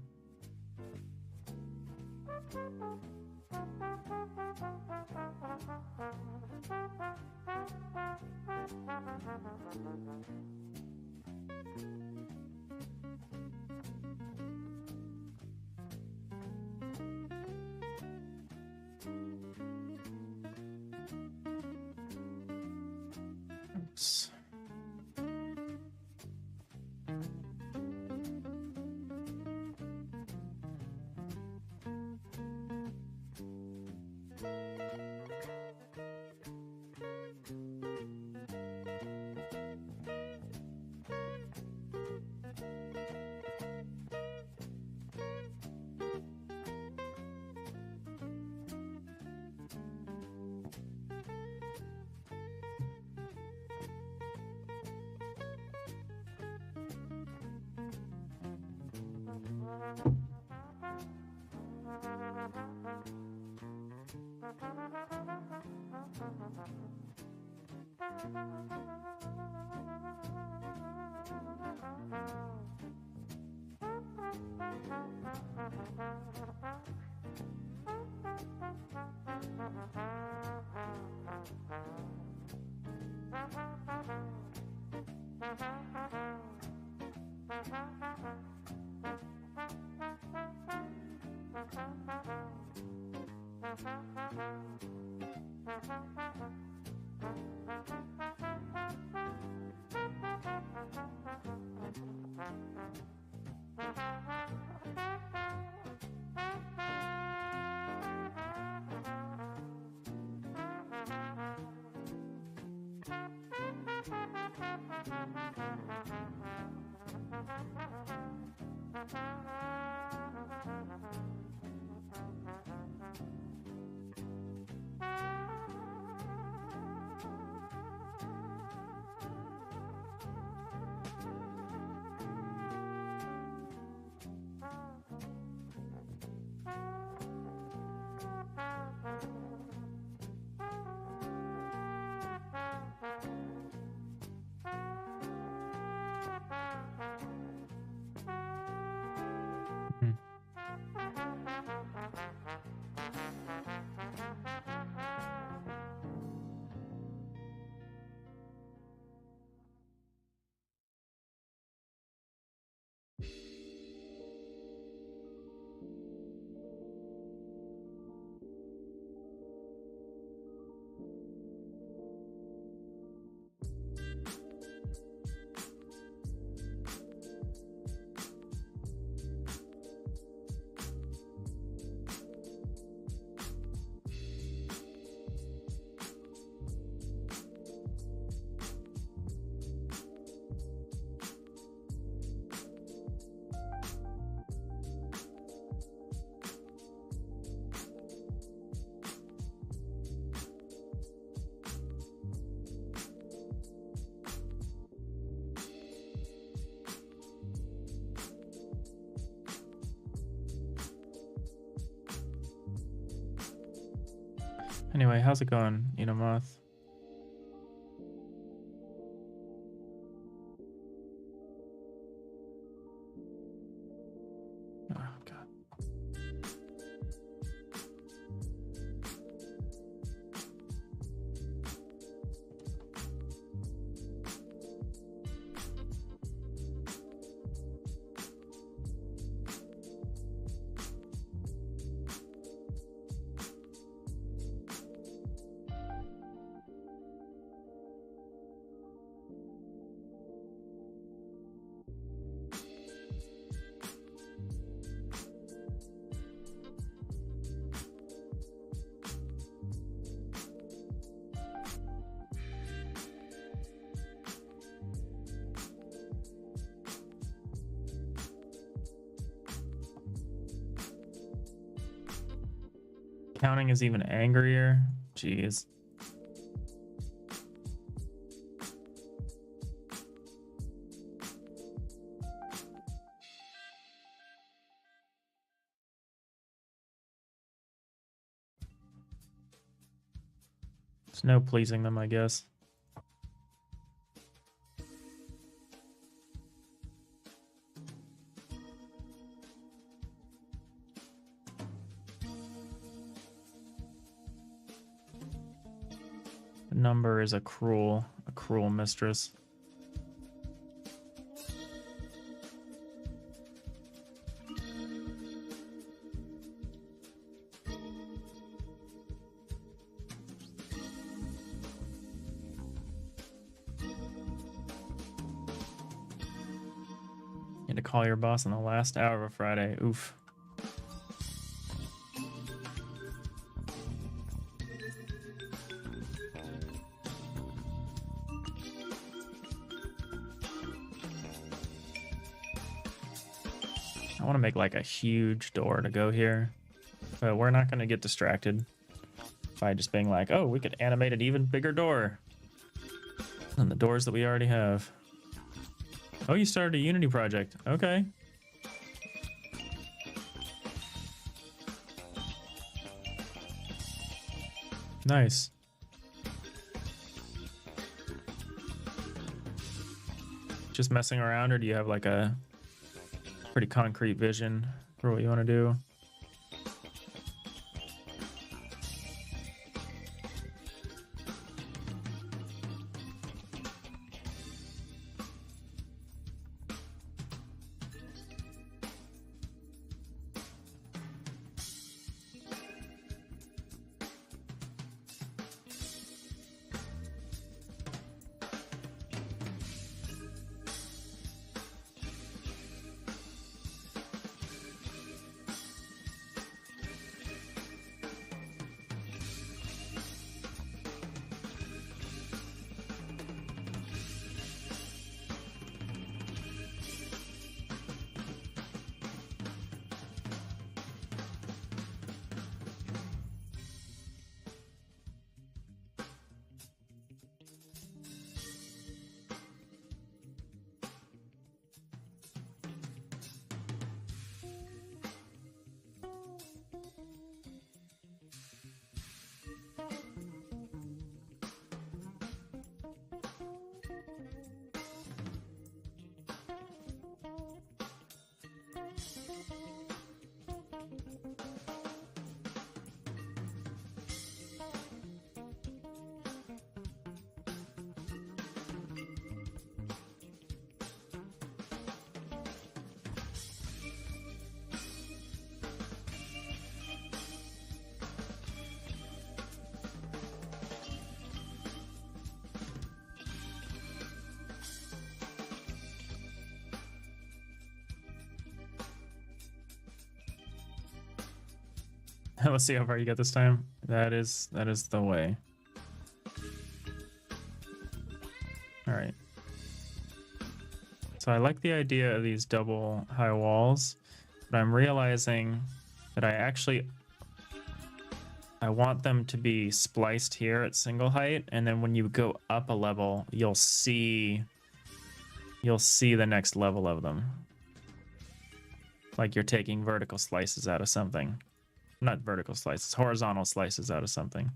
Oops. Anyway, how's it going, Moth? Oh, God. Counting is even angrier. Jeez. There's no pleasing them, I guess. The number is a cruel mistress. You had to call your boss on the last hour of a Friday. Oof. I want to make like a huge door to go here, but we're not going to get distracted by just being like, oh, we could animate an even bigger door than the doors that we already have. Oh, you started a Unity project. Okay. Nice. Just messing around, or do you have like a pretty concrete vision for what you want to do? Let's see how far you get this time. That is the way. All right. So I like the idea of these double high walls, but I'm realizing that I want them to be spliced here at single height, and then when you go up a level, you'll see the next level of them. Like you're taking vertical slices out of something. Not vertical slices, horizontal slices out of something.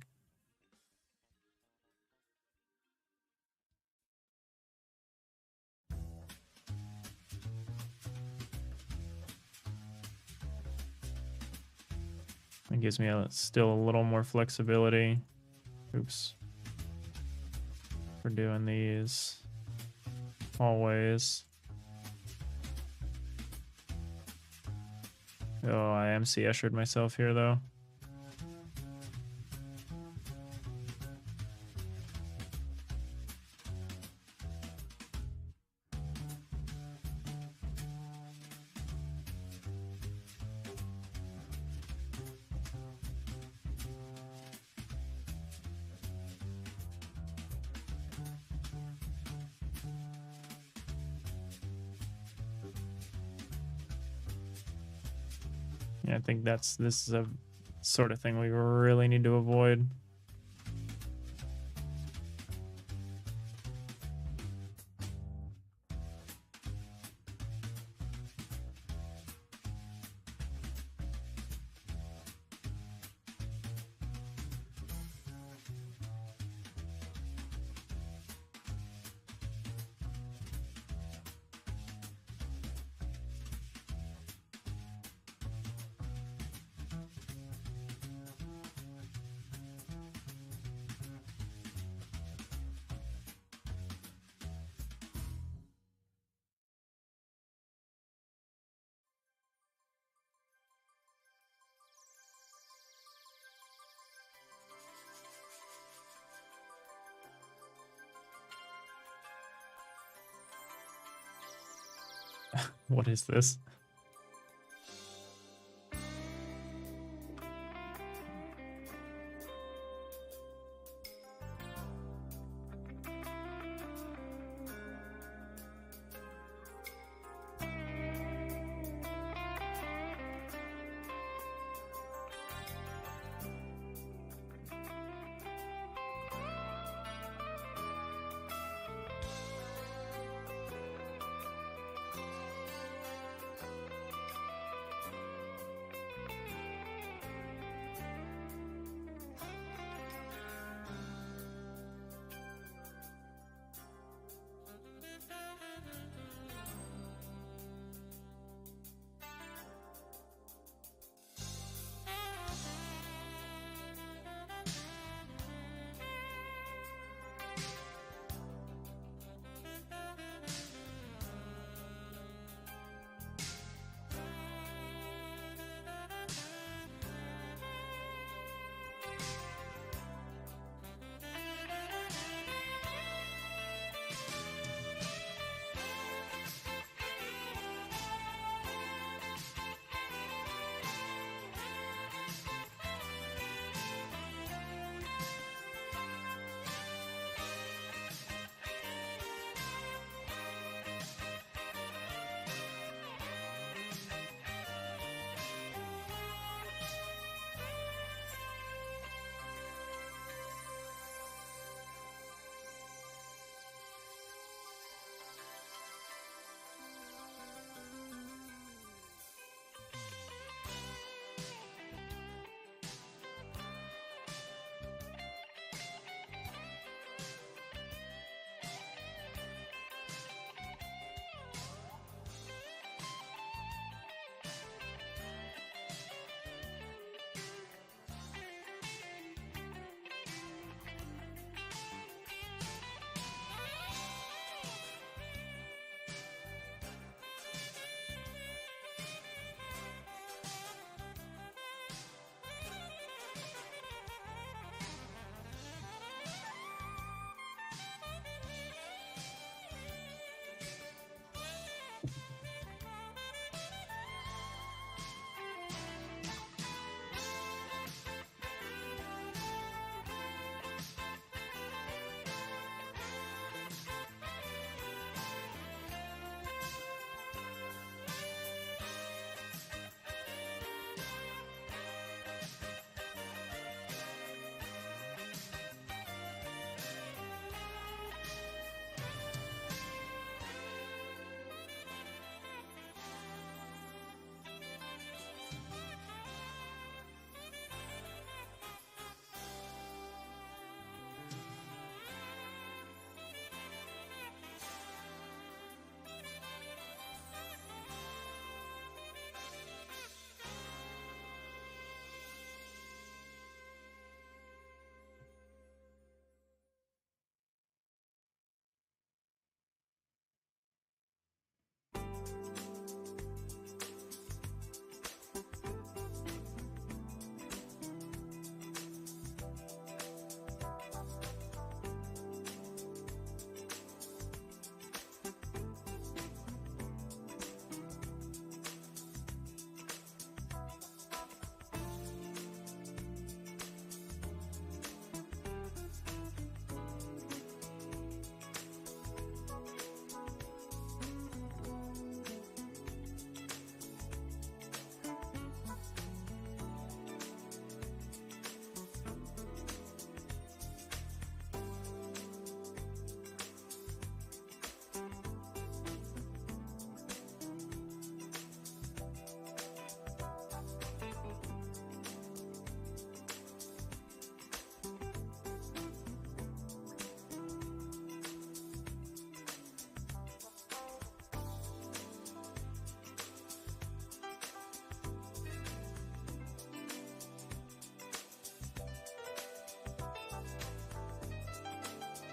It gives me still a little more flexibility. Oops. For doing these hallways. Oh, I MC ushered myself here though. Yeah, I think this is a sort of thing we really need to avoid. What is this?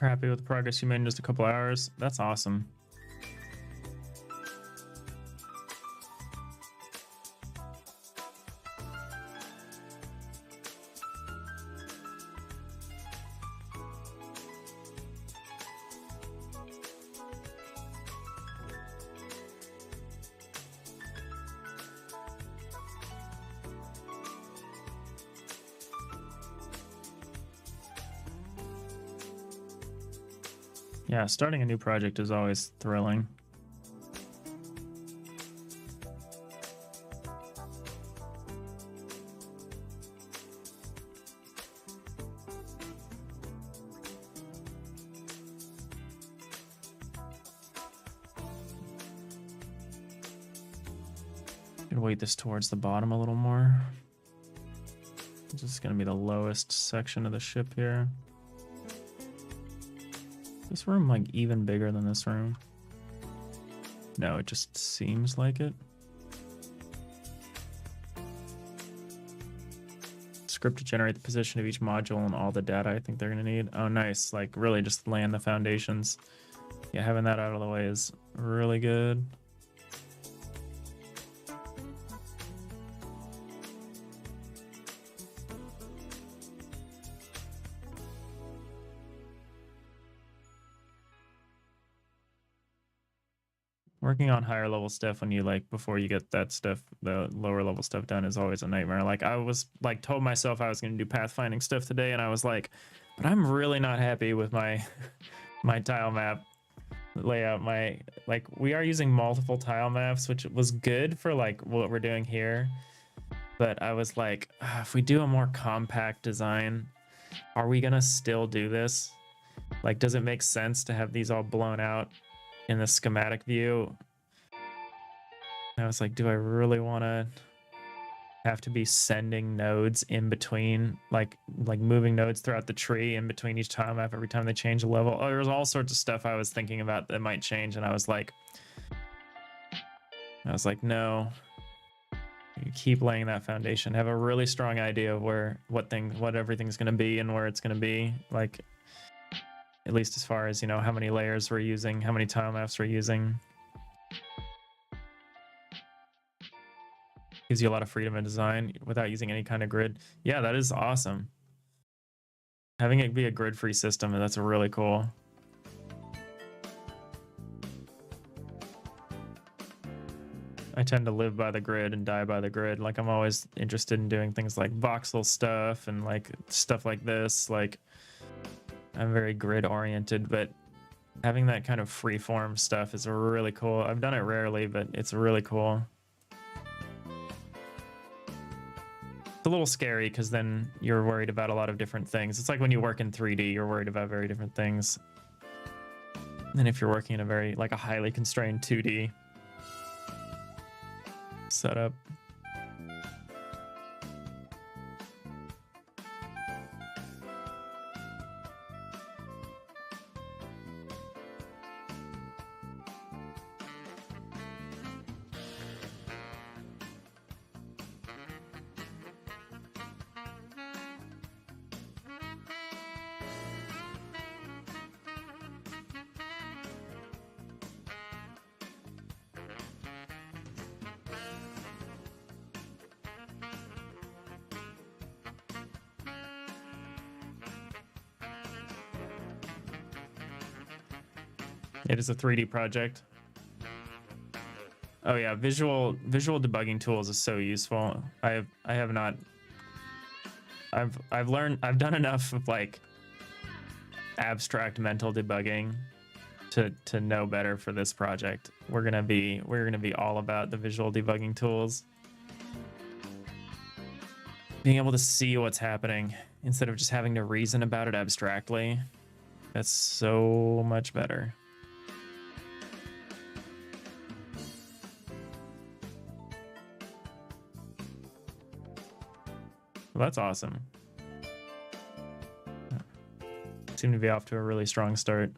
We're happy with the progress you made in just a couple hours. That's awesome. Yeah, starting a new project is always thrilling. Gonna weight this towards the bottom a little more. This is gonna be the lowest section of the ship here. This room like even bigger than this room? No, it just seems like it. Script to generate the position of each module and all the data I think they're gonna need. Oh, nice. Like really just land the foundations. Yeah, having that out of the way is really good. Working on higher level stuff when you like before you get that stuff, the lower level stuff done is always a nightmare. Like I was like told myself I was going to do pathfinding stuff today, and I was like, but I'm really not happy with my my tile map layout. My like we are using multiple tile maps, which was good for like what we're doing here, but I was like, if we do a more compact design, are we gonna still do this? Like, does it make sense to have these all blown out in the schematic view? And I was like, do I really want to have to be sending nodes in between, like moving nodes throughout the tree in between each tile map every time they change a level? Oh, there's all sorts of stuff I was thinking about that might change, and I was like, no. You keep laying that foundation. Have a really strong idea of what everything's going to be and where it's going to be. Like, at least as far as, you know, how many layers we're using, how many tile maps we're using. Gives you a lot of freedom in design without using any kind of grid. Yeah, that is awesome. Having it be a grid-free system, that's really cool. I tend to live by the grid and die by the grid. Like, I'm always interested in doing things like voxel stuff and like stuff like this. Like, I'm very grid oriented, but having that kind of freeform stuff is really cool. I've done it rarely, but it's really cool. It's a little scary because then you're worried about a lot of different things. It's like when you work in 3D, you're worried about very different things. And if you're working in a very, like a highly constrained 2D setup. It is a 3D project. Oh yeah, visual debugging tools is so useful. I've done enough of like abstract mental debugging to know better for this project. We're gonna be all about the visual debugging tools. Being able to see what's happening instead of just having to reason about it abstractly. That's so much better. Well, that's awesome. Seem to be off to a really strong start.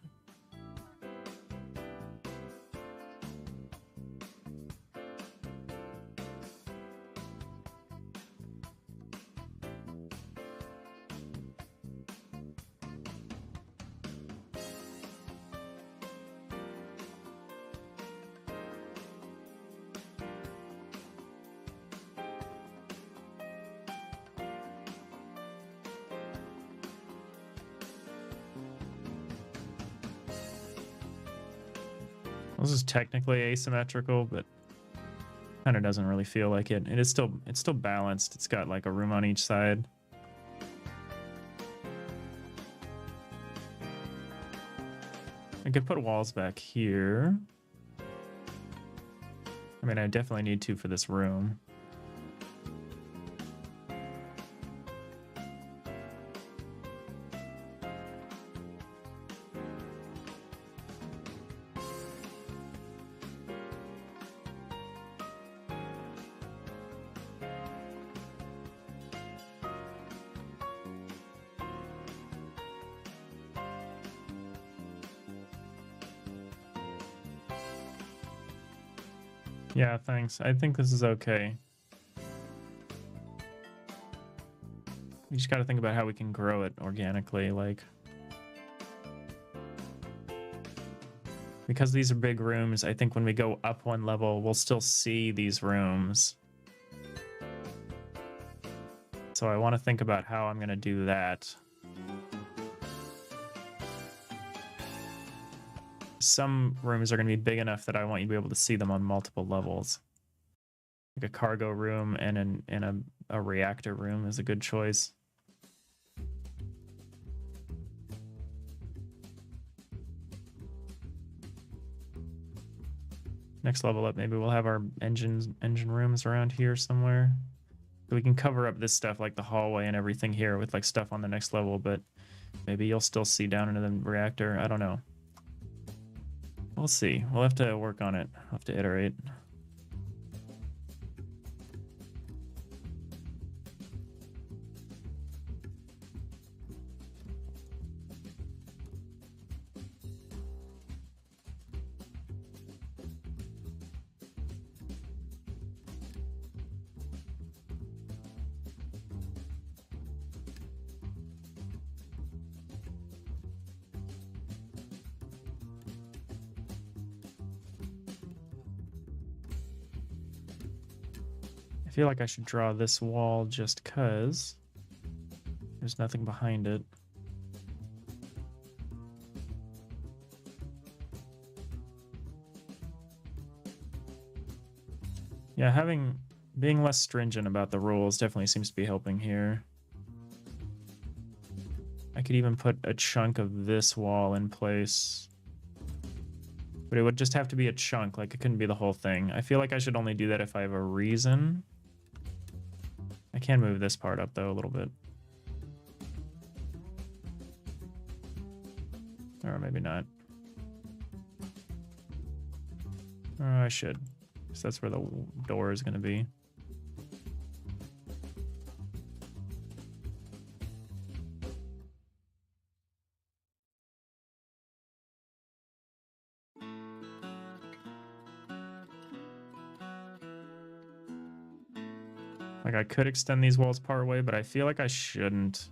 This is technically asymmetrical, but kind of doesn't really feel like it. It's still balanced. It's got like a room on each side. I could put walls back here. I mean, I definitely need to for this room. Yeah, thanks. I think this is okay. We just got to think about how we can grow it organically, like. Because these are big rooms, I think when we go up one level, we'll still see these rooms. So I want to think about how I'm going to do that. Some rooms are going to be big enough that I want you to be able to see them on multiple levels. Like a cargo room and a reactor room is a good choice. Next level up, maybe we'll have our engine rooms around here somewhere. So we can cover up this stuff like the hallway and everything here with like stuff on the next level, but maybe you'll still see down into the reactor. I don't know. We'll see. We'll have to work on it. We'll have to iterate. I feel like I should draw this wall just because there's nothing behind it. Yeah, being less stringent about the rules definitely seems to be helping here. I could even put a chunk of this wall in place. But it would just have to be a chunk, like it couldn't be the whole thing. I feel like I should only do that if I have a reason. I can move this part up though a little bit. Or maybe not. Or I should. Because that's where the door is going to be. Like I could extend these walls part way, but I feel like I shouldn't.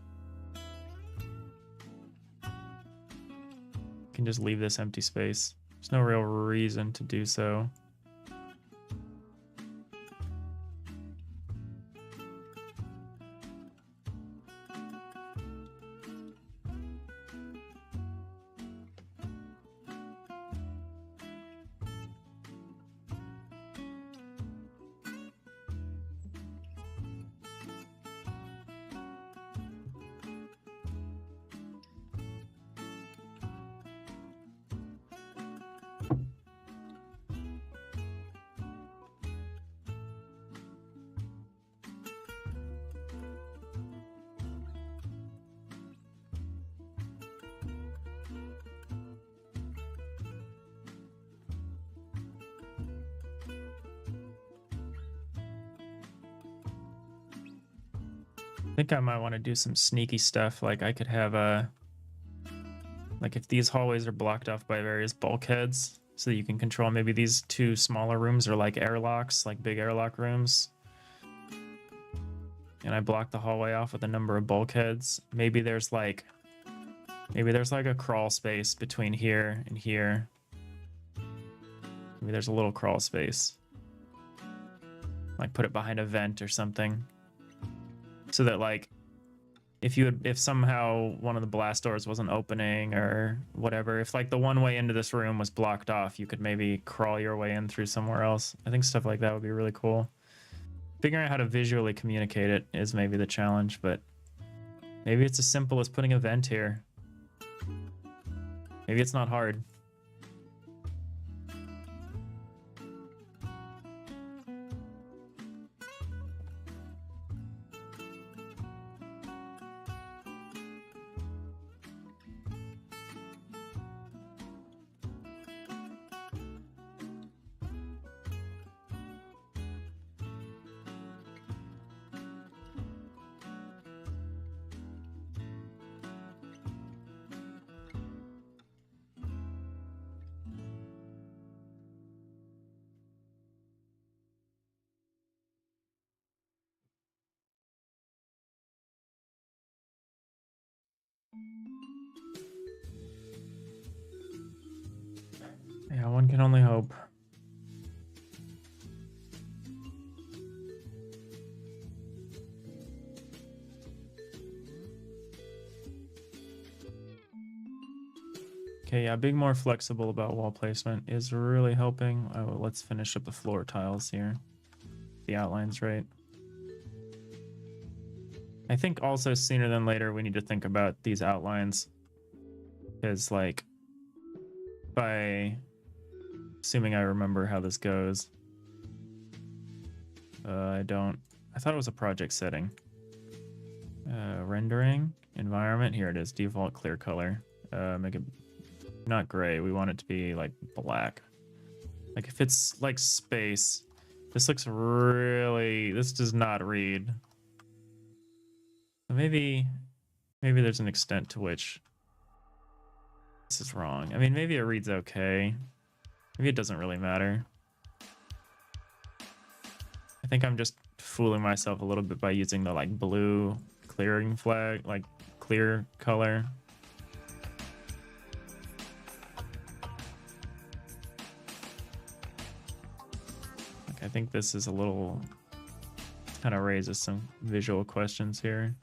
I can just leave this empty space. There's no real reason to do so. I think I might want to do some sneaky stuff. Like I could have like if these hallways are blocked off by various bulkheads, so that you can control maybe these two smaller rooms are like airlocks, like big airlock rooms. And I block the hallway off with a number of bulkheads. Maybe there's like a crawl space between here and here. Maybe there's a little crawl space. Like put it behind a vent or something. So that like if somehow one of the blast doors wasn't opening or whatever, if like the one way into this room was blocked off, you could maybe crawl your way in through somewhere else. I think stuff like that would be really cool. Figuring out how to visually communicate it is maybe the challenge, but maybe it's as simple as putting a vent here. Maybe it's not hard. Yeah, one can only hope. Okay, yeah, being more flexible about wall placement is really helping. Oh, let's finish up the floor tiles here. The outline's right. I think also sooner than later we need to think about these outlines, because like by assuming I remember how this goes, I don't. I thought it was a project setting. Rendering environment, here it is, default clear color. Make it not gray, we want it to be like black. Like if it's like space, this looks really, this does not read. Maybe there's an extent to which this is wrong. I mean, maybe it reads okay. Maybe it doesn't really matter. I think I'm just fooling myself a little bit by using the like blue clearing flag, like clear color. Like, I think this is a little, kind of raises some visual questions here.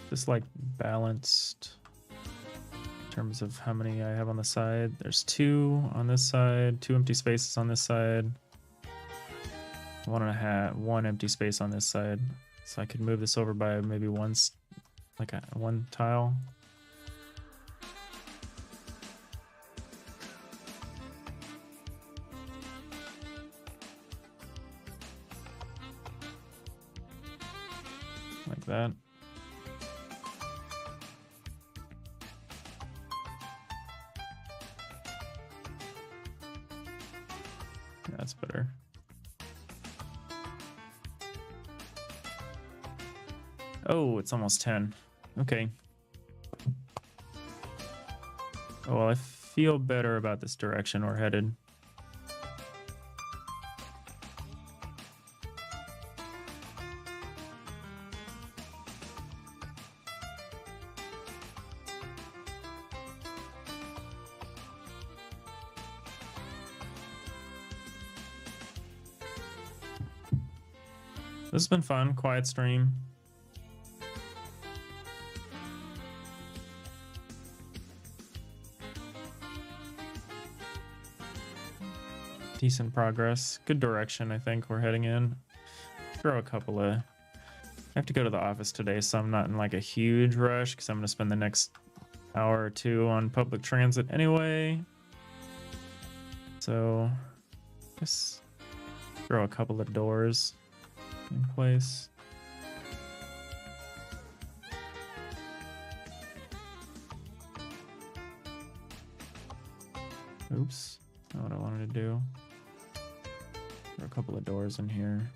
Just like balanced in terms of how many I have on the side. There's 2 on this side, 2 empty spaces on this side, 1 empty space on this side. So I could move this over by maybe one tile. Like that. That's better. Oh, it's almost 10. Okay. Oh, well, I feel better about this direction we're headed. This has been fun, quiet stream. Decent progress. Good direction, I think we're heading in. Throw a couple of... I have to go to the office today, so I'm not in like a huge rush because I'm going to spend the next hour or 2 on public transit anyway. So, just throw a couple of doors in place. Oops, not what I wanted to do. There are a couple of doors in here.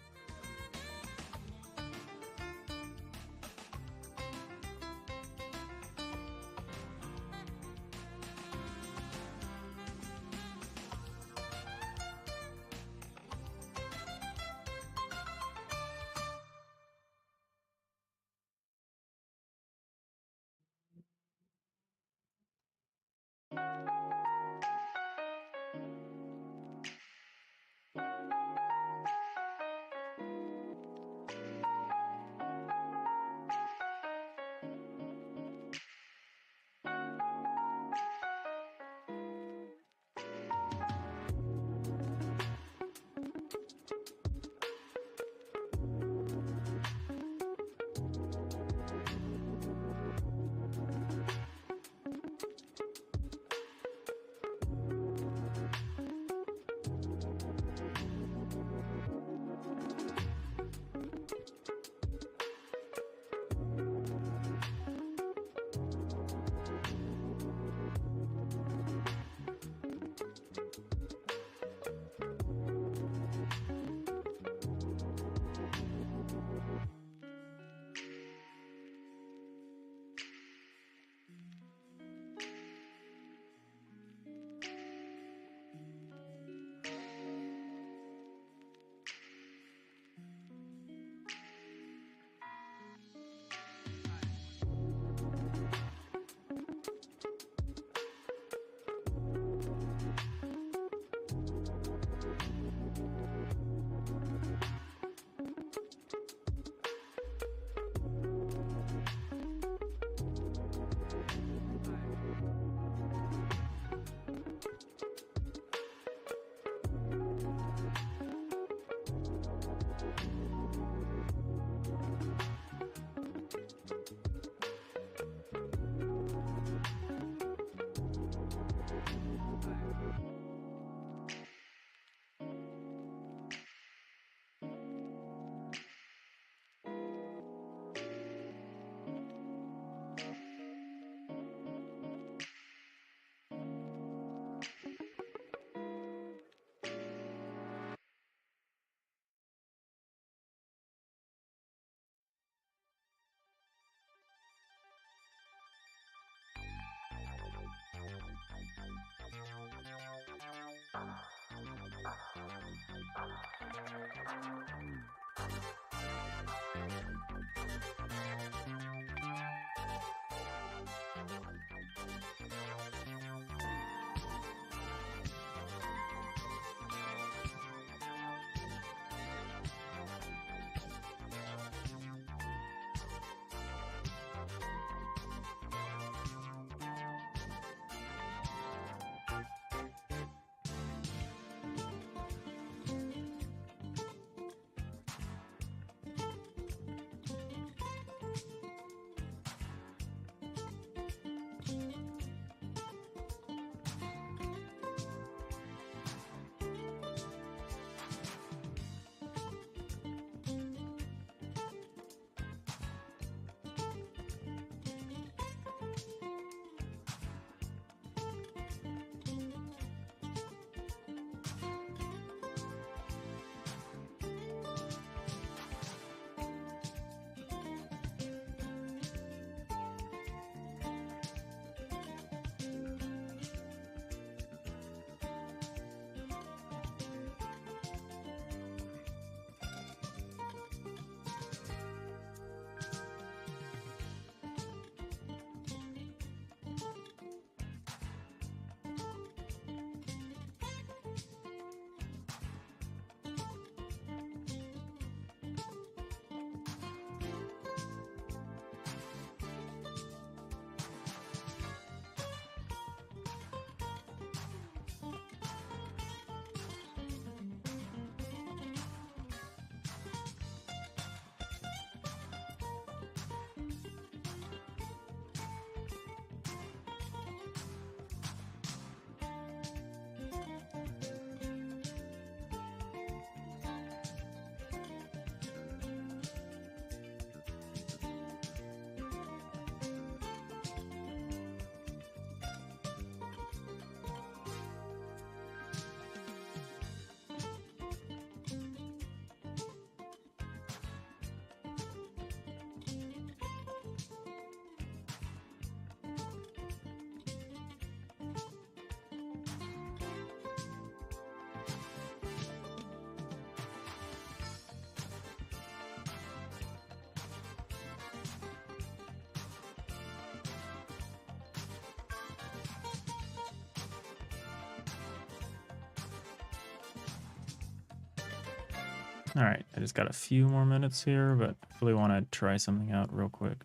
All right, I just got a few more minutes here, but I really want to try something out real quick.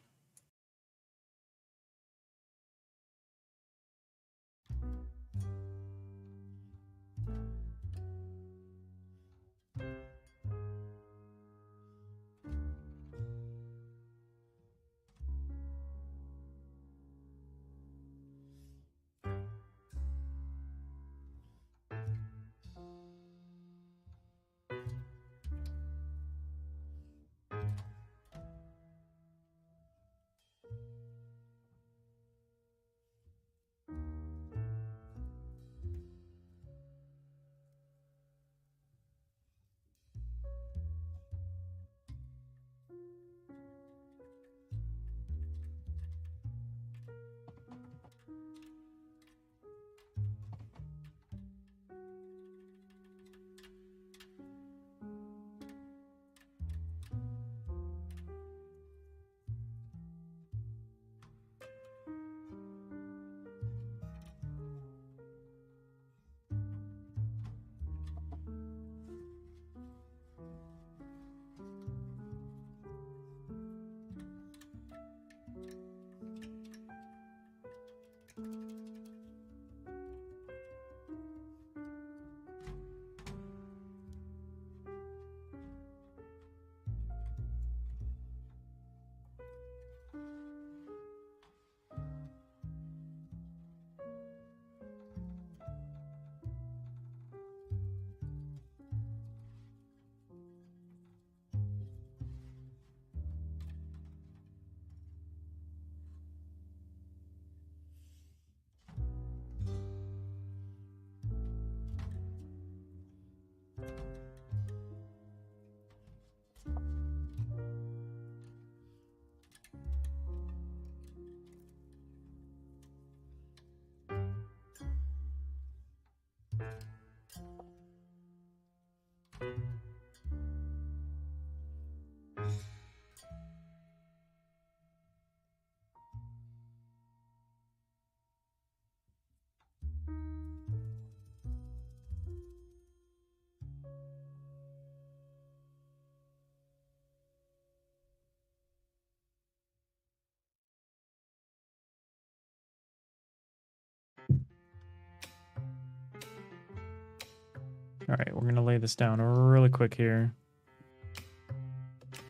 All right, we're gonna lay this down really quick here.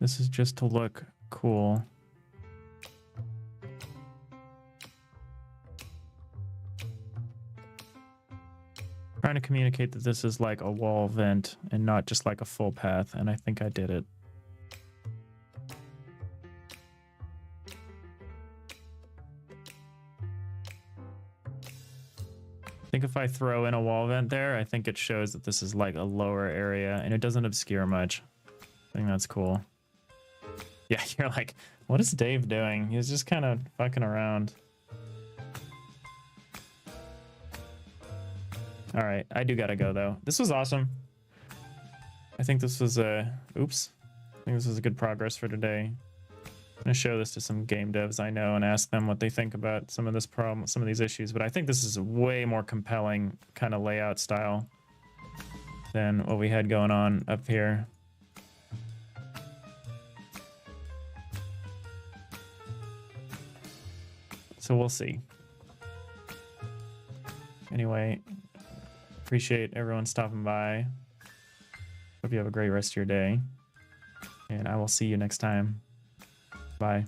This is just to look cool. Trying to communicate that this is like a wall vent and not just like a full path, and I think I did it. I think if I throw in a wall vent there, I think it shows that this is like a lower area and it doesn't obscure much. I think that's cool. Yeah, you're like, what is Dave doing? He's just kind of fucking around. All right, I do gotta go though. This was awesome. I think this was oops. I think this was a good progress for today. I'm gonna show this to some game devs I know and ask them what they think about some of this problem, some of these issues. But I think this is a way more compelling kind of layout style than what we had going on up here. So we'll see. Anyway, appreciate everyone stopping by. Hope you have a great rest of your day. And I will see you next time. Bye.